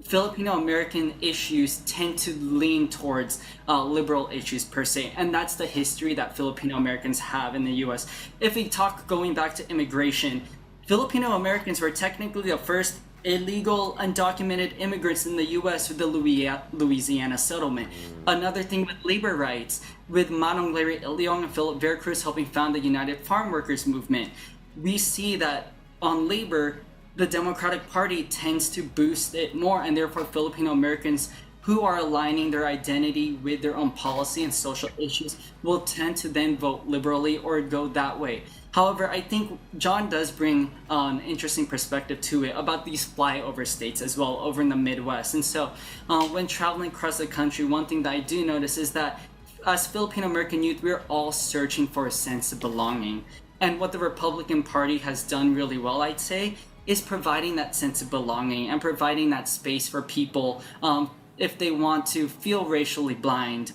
Filipino American issues tend to lean towards liberal issues per se, and that's the history that Filipino Americans have in the U.S. If we talk going back to immigration, Filipino Americans were technically the first illegal undocumented immigrants in the U.S. with the Louisiana settlement. Another thing with labor rights, with Manong Larry Leong and Philip Veracruz helping found the United Farm Workers Movement, we see that on labor, the Democratic Party tends to boost it more, and therefore Filipino Americans who are aligning their identity with their own policy and social issues will tend to then vote liberally or go that way. However, I think John does bring an interesting perspective to it about these flyover states as well over in the Midwest. And so when traveling across the country, one thing that I do notice is that as Filipino American youth, we're all searching for a sense of belonging. And what the Republican Party has done really well, I'd say, is providing that sense of belonging and providing that space for people if they want to feel racially blind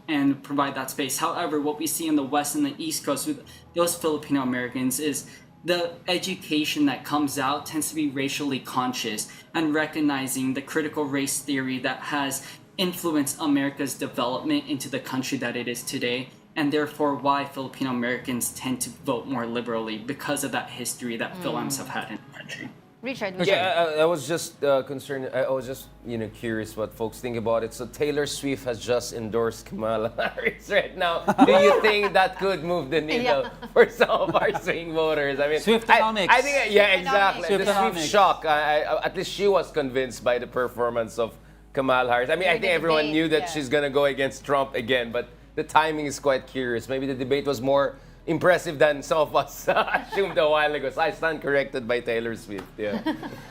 and provide that space. However, what we see in the West and the East Coast with those Filipino Americans is the education that comes out tends to be racially conscious and recognizing the critical race theory that has influenced America's development into the country that it is today, and therefore why Filipino Americans tend to vote more liberally because of that history that Philims have had in the country. Richard, Yeah, I was just concerned. I was just curious what folks think about it. So Taylor Swift has just endorsed Kamala Harris right now. Do you think that could move the needle for some of our swing voters? I mean, Swiftonomics. I think exactly. The Swiftonomics. Swift shock. At least she was convinced by the performance of Kamala Harris. I mean, I think everyone debate, knew that yeah. she's gonna go against Trump again, but the timing is quite curious. Maybe the debate was more impressive than some of us assumed a while ago. So I stand corrected by Taylor Swift. Yeah.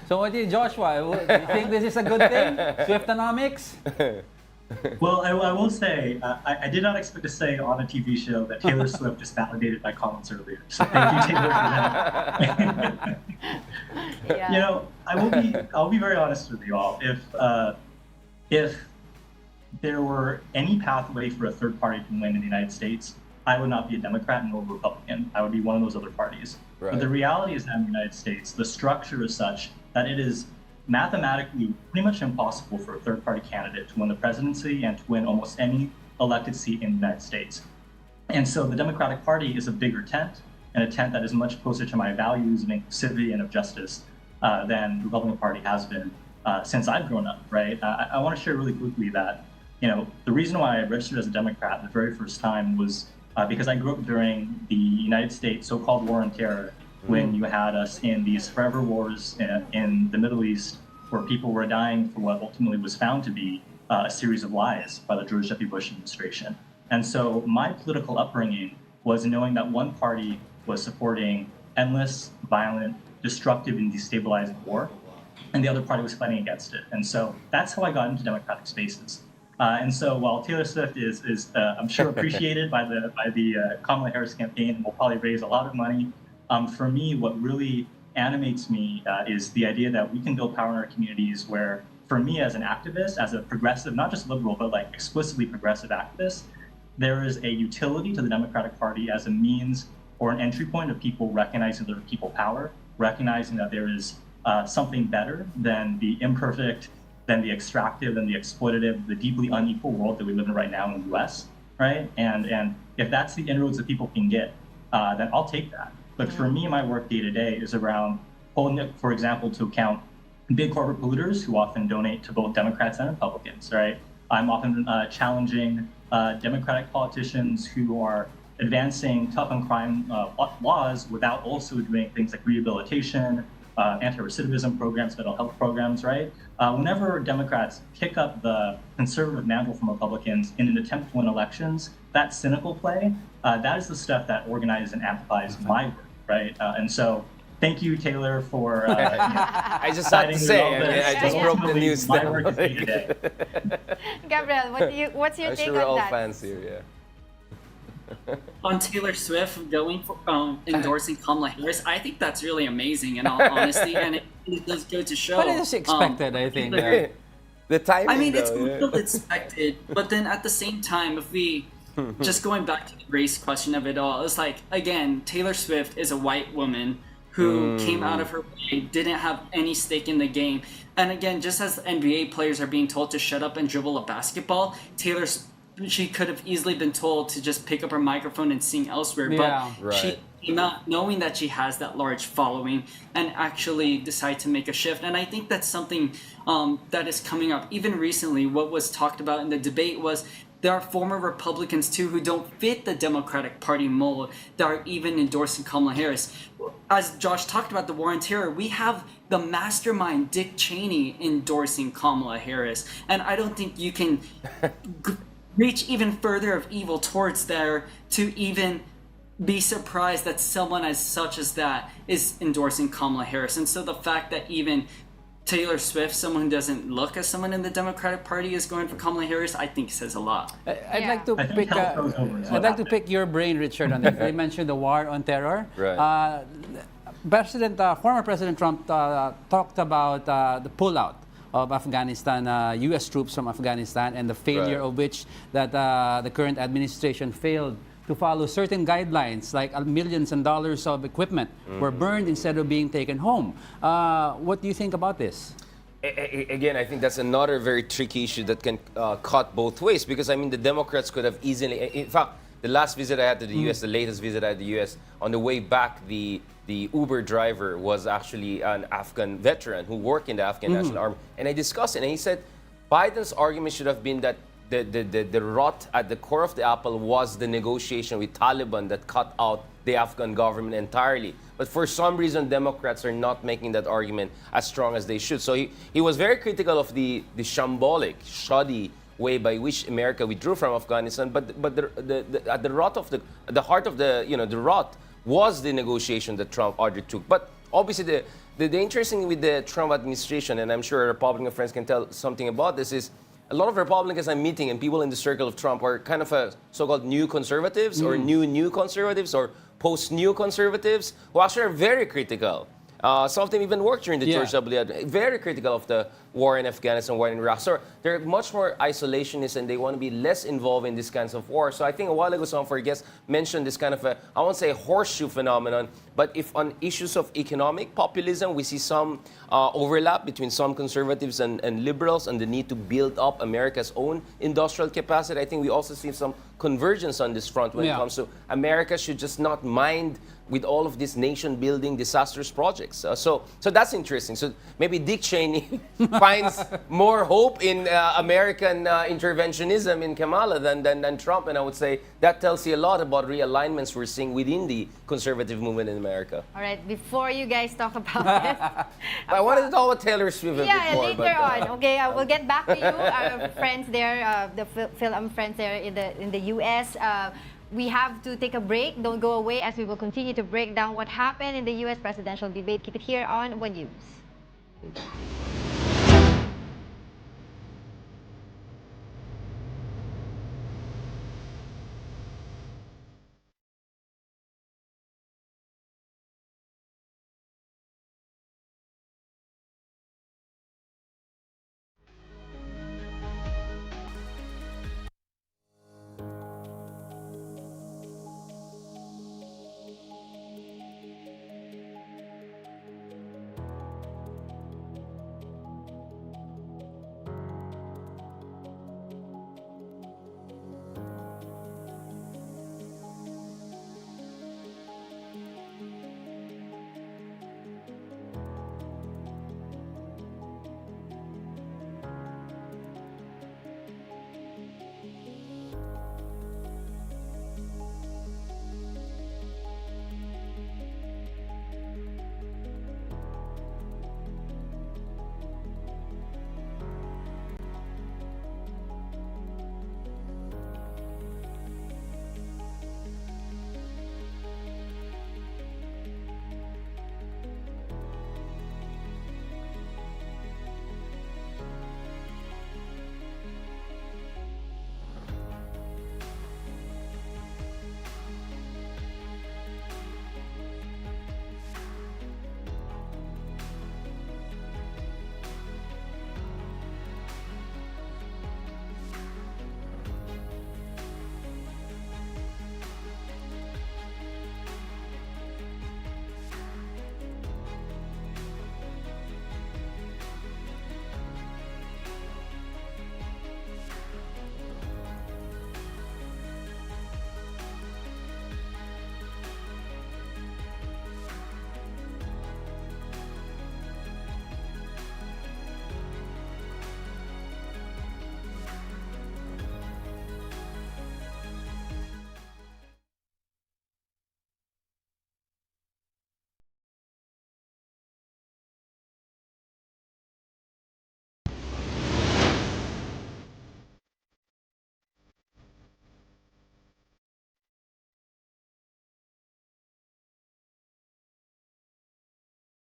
So what do you, Joshua? Do you think this is a good thing? Swiftonomics? Well, I will say, I did not expect to say on a TV show that Taylor Swift is validated by comments earlier. So thank you, Taylor, for that. yeah. I'll be very honest with you all. If there were any pathway for a third party to win in the United States, I would not be a Democrat nor a Republican. I would be one of those other parties. Right. But the reality is that in the United States, the structure is such that it is mathematically pretty much impossible for a third party candidate to win the presidency and to win almost any elected seat in the United States. And so the Democratic Party is a bigger tent, and a tent that is much closer to my values of inclusivity and of justice than the Republican Party has been since I've grown up, right? I want to share really quickly that, the reason why I registered as a Democrat the very first time was because I grew up during the United States so-called war on terror, when you had us in these forever wars in the Middle East, where people were dying for what ultimately was found to be a series of lies by the George W. Bush administration. And so my political upbringing was knowing that one party was supporting endless, violent, destructive, and destabilizing war, and the other party was fighting against it. And so that's how I got into democratic spaces. And so while Taylor Swift is I'm sure appreciated by the Kamala Harris campaign and will probably raise a lot of money, for me, what really animates me is the idea that we can build power in our communities where, for me as an activist, as a progressive, not just liberal, but like explicitly progressive activist, there is a utility to the Democratic Party as a means or an entry point of people recognizing their people power, recognizing that there is something better than the imperfect, than the extractive, than the exploitative, the deeply unequal world that we live in right now in the US, right? And if that's the inroads that people can get, then I'll take that. But for me, my work day to day is around holding it, for example, to account big corporate polluters who often donate to both Democrats and Republicans, right? I'm often challenging Democratic politicians who are advancing tough on crime laws without also doing things like rehabilitation, anti-recidivism programs, mental health programs, right? Whenever Democrats pick up the conservative mantle from Republicans in an attempt to win elections, that cynical play, that is the stuff that organizes and amplifies my work, right? And so thank you, Taylor, for I just had to say, I just broke the news my down. work is day to day. Gabriel, what's your I'm take sure we're on all that? fans here, yeah. On Taylor Swift going for endorsing Kamala Harris, I think that's really amazing in all honesty, and it does go to show. But it is expected, I think. The timing, I mean, it's a though, little expected, but then at the same time, if we just going back to the race question of it all, it's like, again, Taylor Swift is a white woman who came out of her way, didn't have any stake in the game, and again, just as NBA players are being told to shut up and dribble a basketball, she could have easily been told to just pick up her microphone and sing elsewhere, Yeah. but she Right. came out knowing that she has that large following and actually decide to make a shift. And I think that's something that is coming up. Even recently, what was talked about in the debate was there are former Republicans too who don't fit the Democratic Party mold that are even endorsing Kamala Harris. As Josh talked about the war on terror, we have the mastermind Dick Cheney endorsing Kamala Harris. And I don't think you can reach even further of evil towards there to even be surprised that someone as such as that is endorsing Kamala Harris. And so the fact that even Taylor Swift, someone who doesn't look as someone in the Democratic Party, is going for Kamala Harris, I think says a lot. I'd Yeah. like to I think pick. health goes over is what I'd like to happened. pick your brain, Richard, on that. You mentioned the war on terror. Right. Former President Trump talked about the pullout of Afghanistan, U.S. troops from Afghanistan, and the failure Right. of which that the current administration failed to follow certain guidelines, like millions and dollars of equipment were burned instead of being taken home. What do you think about this? Again, I think that's another very tricky issue that can cut both ways, because I mean the Democrats could have easily, in fact, the last visit I had to the U.S., the latest visit I had to the U.S., on the way back, the Uber driver was actually an Afghan veteran who worked in the Afghan National Army, and I discussed it, and he said Biden's argument should have been that the rot at the core of the apple was the negotiation with Taliban that cut out the Afghan government entirely. But for some reason, Democrats are not making that argument as strong as they should. So he was very critical of the shambolic, shoddy way by which America withdrew from Afghanistan. But at the rot of the heart of the rot was the negotiation that Trump undertook. But obviously, the interesting with the Trump administration, and I'm sure Republican friends can tell something about this, is a lot of Republicans I'm meeting and people in the circle of Trump are kind of a so-called new conservatives or new conservatives or post-new conservatives who actually are very critical. Some of them even worked during the George W. Very critical of the war in Afghanistan, war in Iraq. So they're much more isolationist and they want to be less involved in these kinds of wars. So I think a while ago some of our guests mentioned this kind of I won't say horseshoe phenomenon, but if on issues of economic populism, we see some overlap between some conservatives and liberals and the need to build up America's own industrial capacity. I think we also see some convergence on this front when it comes to America should just not mind with all of these nation-building disastrous projects. So that's interesting. So maybe Dick Cheney finds more hope in American interventionism in Kamala than Trump, and I would say that tells you a lot about realignments we're seeing within the conservative movement in America. All right, before you guys talk about it, I wanted to talk about Taylor Swift a bit more. later on. Okay, we'll get back to you, our friends there, the film friends there in the U.S. We have to take a break. Don't go away as we will continue to break down what happened in the U.S. presidential debate. Keep it here on One News.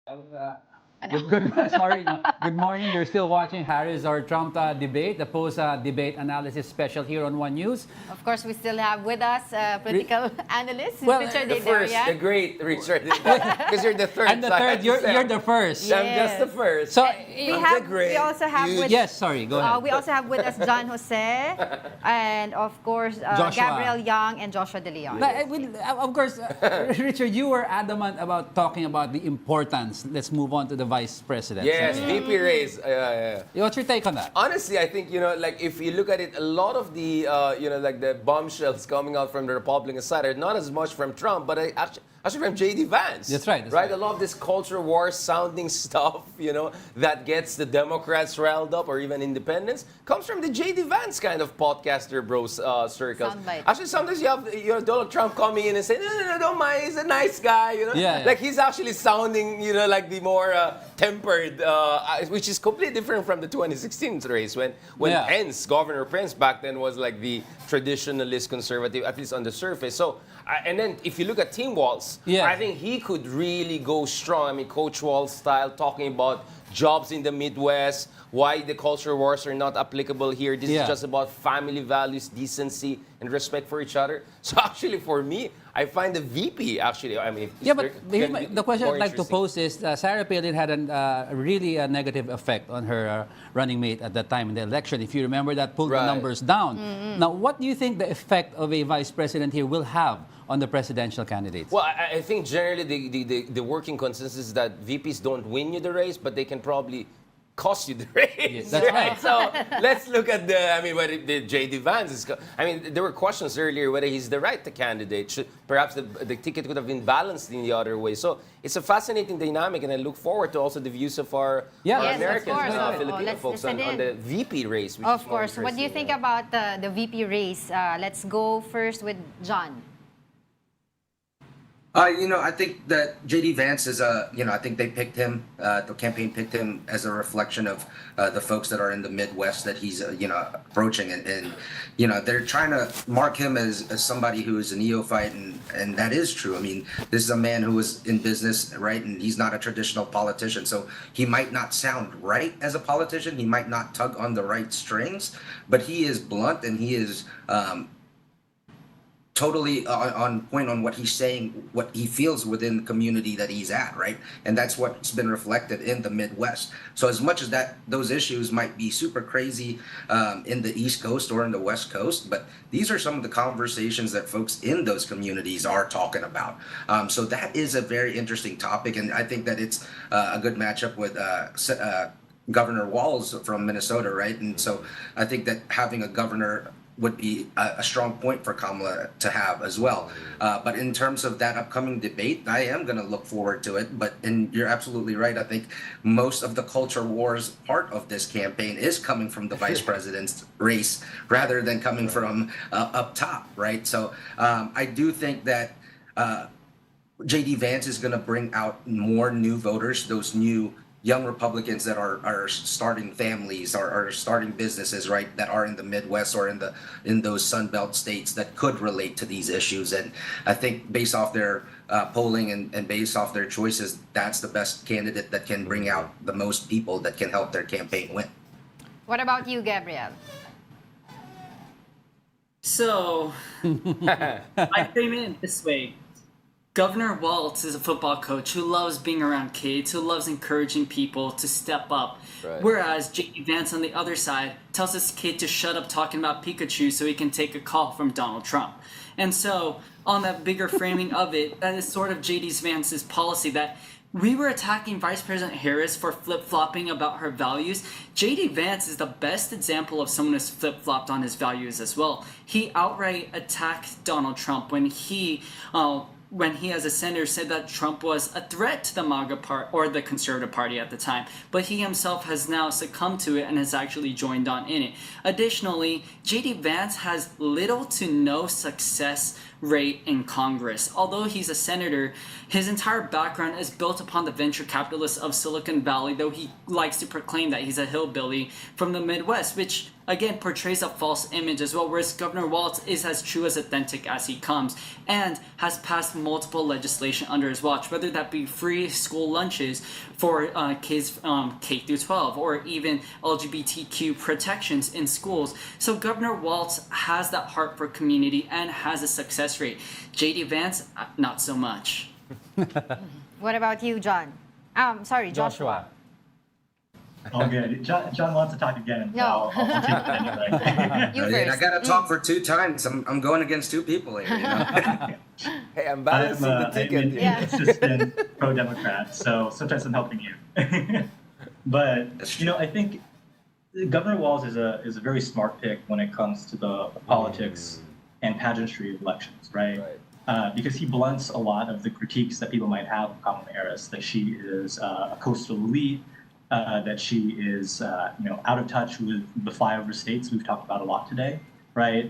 Sorry, no. Good morning. You're still watching Harris or Trump debate, the post-debate analysis special here on One News. Of course, we still have with us political analyst Well, Richard The first, the Darian. great Richard. Because you're the third. I'm the so I third. have to say, You're the first. I'm just the first. So, We also have with yes, sorry, go ahead. we also have with us John Jose and of course Joshua. Gabriel Young and Joshua De Leon. Of course, Richard, you were adamant about talking about the importance. Let's move on to the vice president. Yes, VP race. What's your take on that? Honestly, I think, like if you look at it, a lot of the, like the bombshells coming out from the Republican side are not as much from Trump, but actually from J.D. Vance. That's right. A lot of this culture war sounding stuff, that gets the Democrats riled up or even independents comes from the J.D. Vance kind of podcaster bros circles. Soundbite. Actually, sometimes you have Donald Trump coming in and saying, no, don't mind, he's a nice guy, Yeah. Like he's actually sounding, like the more tempered, which is completely different from the 2016 race when Yeah. Pence, Governor Pence back then was like the traditionalist conservative, at least on the surface. So, and then if you look at Tim Walz, Yeah. I think he could really go strong. I mean, Coach Walz style, talking about jobs in the Midwest, why the culture wars are not applicable here. This Yeah. is just about family values, decency, and respect for each other. So actually, for me, I find the VP actually, I mean, Yeah, but the question more I'd like to interesting. pose is Sarah Palin had a really negative effect on her running mate at that time in the election. If you remember that, pulled the Right. numbers down. Now, what do you think the effect of a vice president here will have on the presidential candidates? Well, I think generally the working consensus is that VPs don't win you the race, but they can probably cost you the race. Yes, that's right. So let's look at whether the J.D. Vance is. There were questions earlier whether he's the right candidate. Perhaps the ticket could have been balanced in the other way. So it's a fascinating dynamic, and I look forward to also the views of our Yeah. Yes, of American course. Filipino Let's folks on listen in. the VP race. Which Of is more course. What do you interesting, think about the VP race? Let's go first with John. I think that JD Vance is I think they picked him, the campaign picked him as a reflection of the folks that are in the Midwest that he's, approaching. And they're trying to mark him as somebody who is a neophyte. And that is true. I mean, this is a man who was in business, right? And he's not a traditional politician. So he might not sound right as a politician. He might not tug on the right strings, but he is blunt and he is, totally on point on what he's saying, what he feels within the community that he's at, right? And that's what's been reflected in the Midwest. So as much as those issues might be super crazy in the East Coast or in the West Coast, but these are some of the conversations that folks in those communities are talking about. So that is a very interesting topic, and I think that it's a good matchup with Governor Walz from Minnesota, right? And so I think that having a governor would be a strong point for Kamala to have as well. But in terms of that upcoming debate, I am going to look forward to it. And you're absolutely right. I think most of the culture wars part of this campaign is coming from the vice president's race rather than coming from up top, right? So I do think that J.D. Vance is going to bring out more new voters, those new young Republicans that are starting families, are starting businesses, right, that are in the Midwest or in those Sun Belt states that could relate to these issues. And I think based off their polling and based off their choices, that's the best candidate that can bring out the most people that can help their campaign win. What about you, Gabriel? So, I frame it this way. Governor Walz is a football coach who loves being around kids, who loves encouraging people to step up. Right. Whereas J.D. Vance on the other side tells this kid to shut up talking about Pikachu so he can take a call from Donald Trump. And so, on that bigger framing of it, that is sort of J.D. Vance's policy that we were attacking Vice President Harris for flip-flopping about her values. J.D. Vance is the best example of someone who's flip-flopped on his values as well. He outright attacked Donald Trump when he as a senator said that Trump was a threat to the MAGA part or the Conservative Party at the time, but he himself has now succumbed to it and has actually joined on in it. Additionally, J.D. Vance has little to no success rate in Congress. Although he's a senator, his entire background is built upon the venture capitalists of Silicon Valley, though he likes to proclaim that he's a hillbilly from the Midwest, which again portrays a false image as well, whereas Governor Walz is as true as authentic as he comes and has passed multiple legislation under his watch, whether that be free school lunches for kids K through 12 or even LGBTQ protections in schools. So Governor Walz has that heart for community and has a success rate. JD Vance, not so much. What about you, John? Sorry, Joshua. All good. John wants to talk again. No. I'll take it anyway. You I mean, I first. got to talk for 2 times. I'm going against 2 people here. You know? Hey, I'm balancing the ticket. I'm Yeah. consistent pro-Democrat, so sometimes I'm helping you. But That's you know, I think Governor Walz is a very smart pick when it comes to the politics and pageantry of elections, right? Because he blunts a lot of the critiques that people might have of Kamala Harris, that she is a coastal elite, that she is out of touch with the flyover states we've talked about a lot today, right?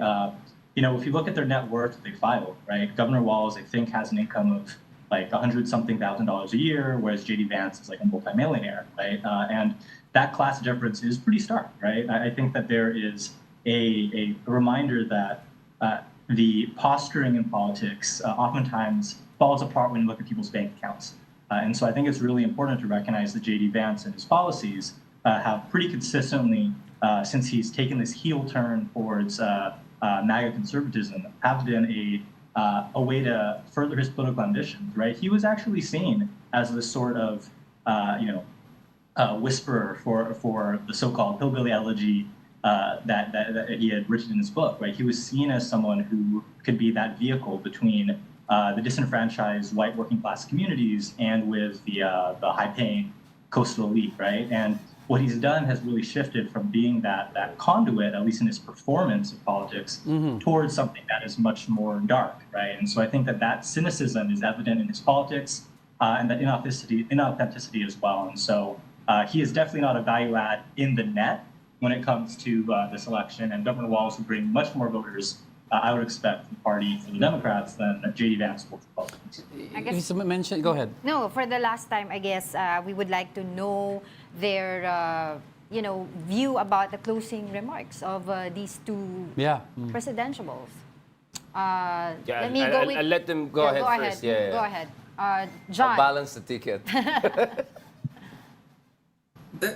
If you look at their net worth they filed, right? Governor Walz, I think, has an income of like $100-something thousand a year, whereas JD Vance is like a multimillionaire, right? And that class difference is pretty stark, right? I think that there is a reminder that the posturing in politics oftentimes falls apart when you look at people's bank accounts. And so I think it's really important to recognize that JD Vance and his policies have pretty consistently, since he's taken this heel turn towards MAGA conservatism, have been a way to further his political ambitions, right? He was actually seen as this sort of, whisperer for the so-called hillbilly elegy that he had written in his book, right? He was seen as someone who could be that vehicle between the disenfranchised white working class communities and with the high-paying coastal elite, right? And what he's done has really shifted from being that conduit, at least in his performance of politics, towards something that is much more dark, right? And so I think that cynicism is evident in his politics and that inauthenticity as well. And so he is definitely not a value add in the net when it comes to this election. And Governor Walz will bring much more voters, I would expect, from the party for the Democrats than JD Vance will for Republicans. I guess- Someone mentioned, go ahead. No, for the last time, I guess we would like to know their, view about the closing remarks of these two Yeah. presidentials. Yeah, Let me go with. I'll let them go ahead first. Yeah, Go ahead. John. I'll balance the ticket.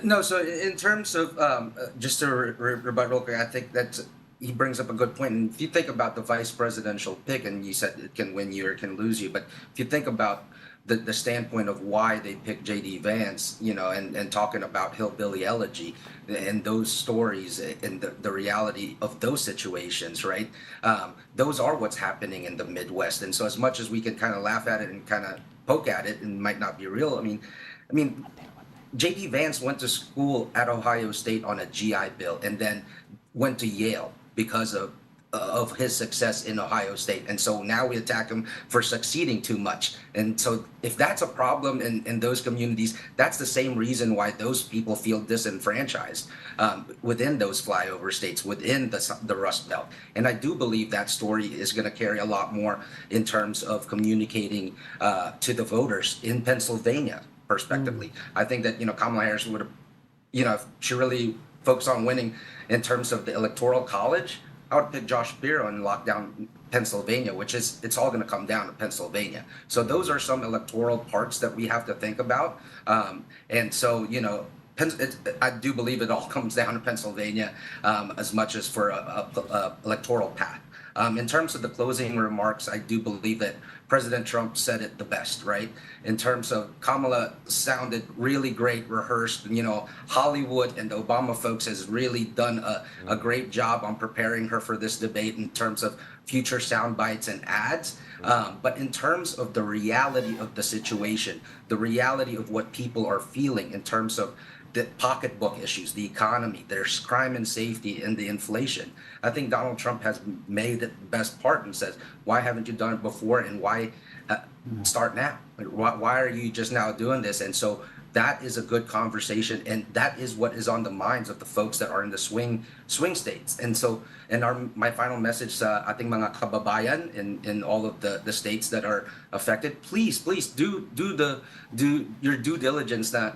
No, so in terms of just to rebut real quick, I think that he brings up a good point. And if you think about the vice presidential pick, and you said it can win you or it can lose you, but if you think about the standpoint of why they picked JD Vance, and talking about hillbilly elegy and those stories and the reality of those situations, right? Those are what's happening in the Midwest. And so as much as we can kind of laugh at it and kind of poke at it and might not be real, I mean, JD Vance went to school at Ohio State on a GI Bill and then went to Yale because of his success in Ohio State. And so now we attack him for succeeding too much. And so if that's a problem in those communities, that's the same reason why those people feel disenfranchised within those flyover states, within the Rust Belt. And I do believe that story is going to carry a lot more in terms of communicating to the voters in Pennsylvania, prospectively. I think that, Kamala Harris would have, if she really focused on winning in terms of the Electoral College, I would pick Josh Shapiro and lock down Pennsylvania, it's all going to come down to Pennsylvania. So those are some electoral parts that we have to think about. And so, I do believe it all comes down to Pennsylvania as much as for a electoral path. In terms of the closing remarks, I do believe that President Trump said it the best, right? In terms of Kamala sounded really great, rehearsed, Hollywood and the Obama folks has really done a great job on preparing her for this debate in terms of future sound bites and ads. But in terms of the reality of the situation, the reality of what people are feeling in terms of the pocketbook issues, the economy, there's crime and safety, and the inflation. I think Donald Trump has made it the best part and says, why haven't you done it before, and why start now? Why are you just now doing this? And so that is a good conversation, and that is what is on the minds of the folks that are in the swing states. And so, and my final message sa ating mga kababayan in all of the states that are affected, please do your due diligence na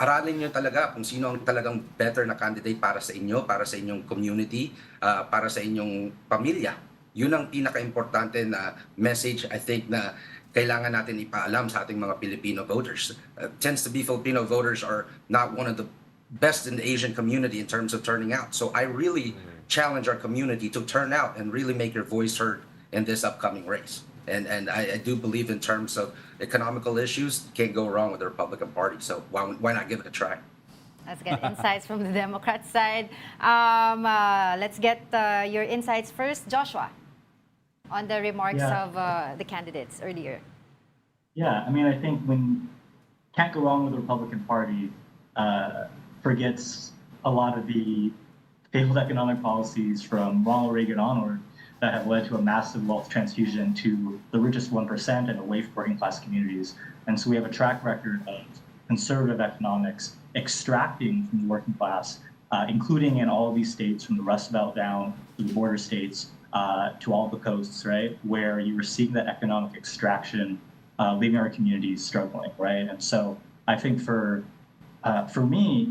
aralin nyo talaga kung sino ang talagang better na candidate para sa inyo, para sa inyong community, para sa inyong pamilya. Yun ang pinaka-importante na message, I think, na kailangan natin ipaalam sa ating mga Filipino voters. Tends to be Filipino voters are not one of the best in the Asian community in terms of turning out. So I really challenge our community to turn out and really make your voice heard in this upcoming race. And I do believe in terms of economical issues, can't go wrong with the Republican Party. So why not give it a try? Let's get insights from the Democrat side. Let's get your insights first, Joshua, on the remarks of the candidates earlier. Yeah, I mean, I think can't go wrong with the Republican Party forgets a lot of the failed economic policies from Ronald Reagan onward that have led to a massive wealth transfusion to the richest 1% and away from working class communities. And so we have a track record of conservative economics extracting from the working class, including in all of these states from the Rust Belt down to the border states to all the coasts, right, where you were seeing that economic extraction leaving our communities struggling, right? And so I think for me,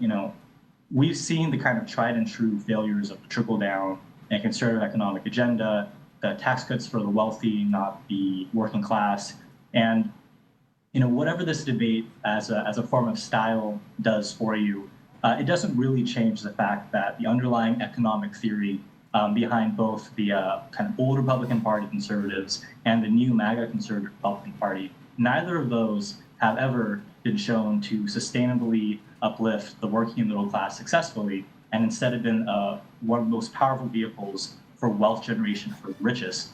we've seen the kind of tried and true failures of the trickle down and conservative economic agenda, the tax cuts for the wealthy, not the working class. And whatever this debate as a form of style does for you, it doesn't really change the fact that the underlying economic theory behind both the kind of old Republican Party conservatives and the new MAGA conservative Republican Party, neither of those have ever been shown to sustainably uplift the working and middle class successfully, and instead have been one of the most powerful vehicles for wealth generation for the richest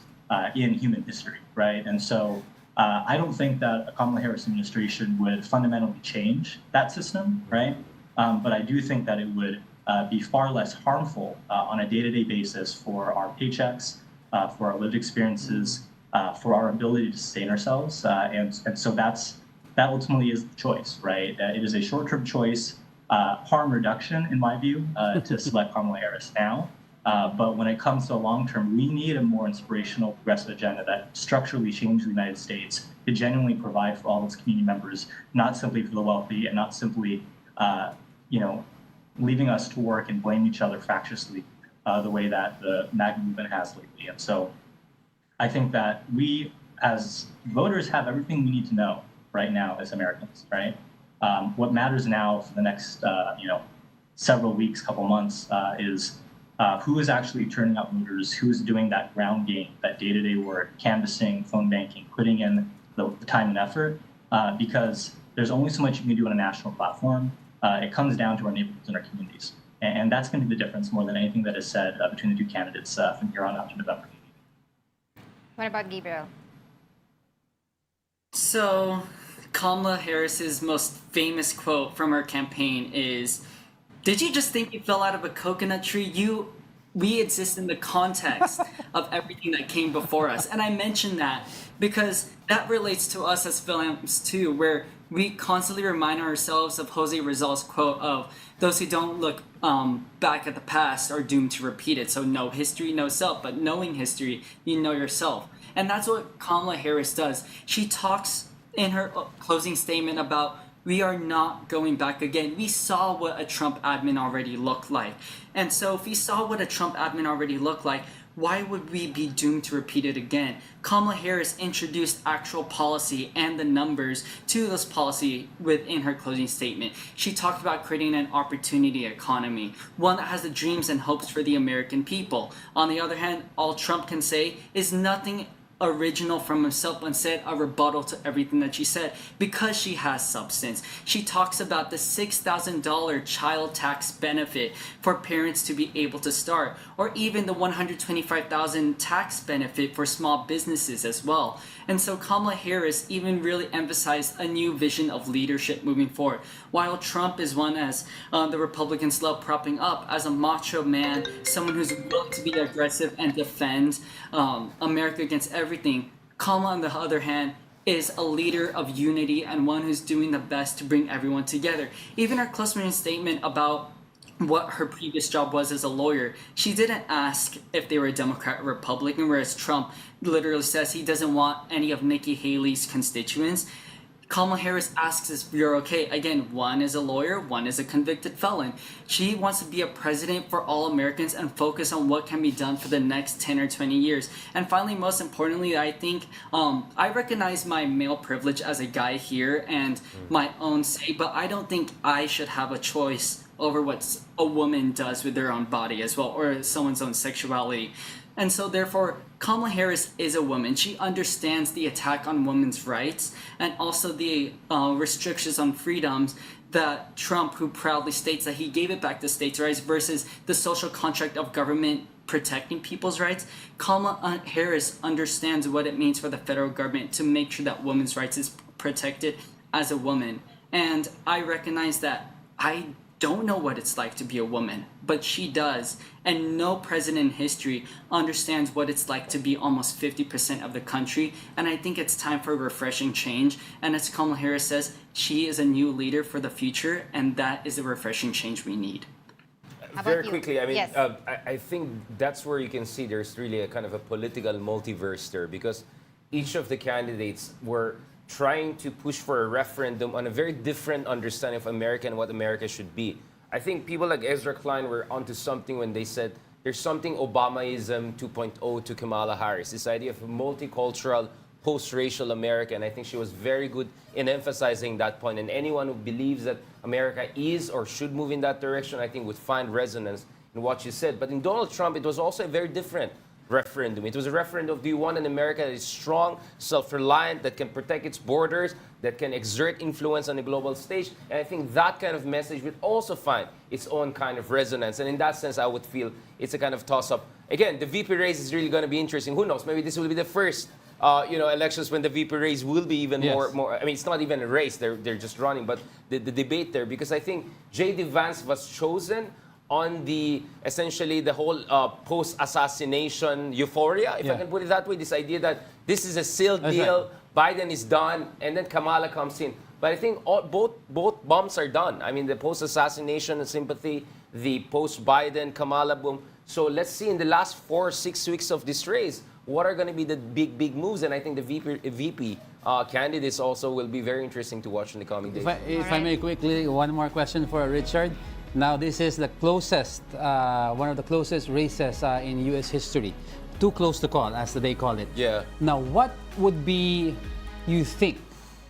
in human history, right? And so I don't think that a Kamala Harris administration would fundamentally change that system, right? But I do think that it would be far less harmful on a day-to-day basis for our paychecks, for our lived experiences, for our ability to sustain ourselves. And so that ultimately is the choice, right? It is a short-term choice, harm reduction, in my view, to select Kamala Harris now. But when it comes to long-term, we need a more inspirational, progressive agenda that structurally changes the United States to genuinely provide for all its community members, not simply for the wealthy, and not simply, leaving us to work and blame each other fractiously the way that the MAGA movement has lately. And so I think that we, as voters, have everything we need to know right now as Americans, right? What matters now for the next, several weeks, couple months, is who is actually turning out voters, who is doing that ground game, that day-to-day work, canvassing, phone banking, putting in the time and effort, because there's only so much you can do on a national platform. It comes down to our neighborhoods and our communities. And that's going to be the difference more than anything that is said between the two candidates from here on out to November. What about Gabriel? So, Kamala Harris's most famous quote from her campaign is, "Did you just think you fell out of a coconut tree? We exist in the context of everything that came before us." And I mention that because that relates to us as Philippines too, where we constantly remind ourselves of Jose Rizal's quote of, "Those who don't look back at the past are doomed to repeat it." So no history, no self, but knowing history, you know yourself. And that's what Kamala Harris does. She talks in her closing statement about, we are not going back again. We saw what a Trump admin already looked like. And so if we saw what a Trump admin already looked like, why would we be doomed to repeat it again? Kamala Harris introduced actual policy and the numbers to this policy within her closing statement. She talked about creating an opportunity economy, one that has the dreams and hopes for the American people. On the other hand, all Trump can say is nothing original from himself, but instead a rebuttal to everything that she said, because she has substance. She talks about the $6,000 child tax benefit for parents to be able to start, or even the $125,000 tax benefit for small businesses as well. And so Kamala Harris even really emphasized a new vision of leadership moving forward. While Trump is one, as the Republicans love propping up, as a macho man, someone who's willing to be aggressive and defend America against everything, Kamala, on the other hand, is a leader of unity and one who's doing the best to bring everyone together. Even her closing statement about what her previous job was as a lawyer, she didn't ask if they were a Democrat or Republican, whereas Trump literally says he doesn't want any of Nikki Haley's constituents. Kamala Harris asks if you're okay. Again, one is a lawyer, one is a convicted felon. She wants to be a president for all Americans and focus on what can be done for the next 10 or 20 years. And finally, most importantly, I think I recognize my male privilege as a guy here and my own say, but I don't think I should have a choice over what a woman does with their own body as well, or someone's own sexuality. And so therefore, Kamala Harris is a woman. She understands the attack on women's rights and also the restrictions on freedoms that Trump, who proudly states that he gave it back to states' rights versus the social contract of government protecting people's rights. Kamala Harris understands what it means for the federal government to make sure that women's rights is protected as a woman. And I recognize that I don't know what it's like to be a woman, but she does. And no president in history understands what it's like to be almost 50% of the country. And I think it's time for a refreshing change. And as Kamala Harris says, she is a new leader for the future, and that is the refreshing change we need. How Very about you? quickly, I mean, Yes. I think that's where you can see there's really a kind of a political multiverse there, because each of the candidates were trying to push for a referendum on a very different understanding of America and what America should be. I think people like Ezra Klein were onto something when they said there's something Obamaism 2.0 to Kamala Harris, this idea of a multicultural, post-racial America, and I think she was very good in emphasizing that point. And anyone who believes that America is or should move in that direction, I think would find resonance in what she said. But in Donald Trump, it was also a very different referendum. It was a referendum of, do you want an America that is strong, self-reliant, that can protect its borders, that can exert influence on the global stage? And I think that kind of message would also find its own kind of resonance. And in that sense, I would feel it's a kind of toss-up. Again, the VP race is really going to be interesting. Who knows? Maybe this will be the first elections when the VP race will be even more. I mean, it's not even a race. They're just running. But the debate there, because I think J.D. Vance was chosen on the, essentially, the whole post-assassination euphoria, if I can put it that way, this idea that this is a sealed deal, Biden is done, and then Kamala comes in. But I think both bombs are done. I mean, the post-assassination sympathy, the post-Biden, Kamala boom. So let's see in the last 4 or 6 weeks of this race, what are going to be the big moves? And I think the VP candidates also will be very interesting to watch in the coming days. If I may quickly, one more question for Richard. Now, this is the closest, one of the closest races in U.S. history. Too close to call, as they call it. Yeah. Now, what would be, you think,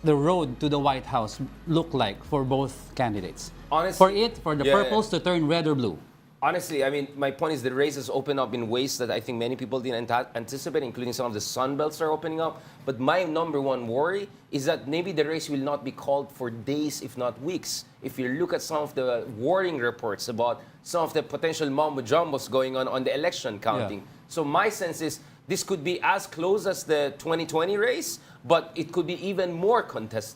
the road to the White House look like for both candidates? Honestly, For the purples to turn red or blue? Honestly, I mean, my point is the race has opened up in ways that I think many people didn't anticipate, including some of the Sun Belts are opening up. But my number one worry is that maybe the race will not be called for days, if not weeks. If you look at some of the warning reports about some of the potential mumbo-jumbos going on the election counting. So my sense is this could be as close as the 2020 race, but it could be even more contested.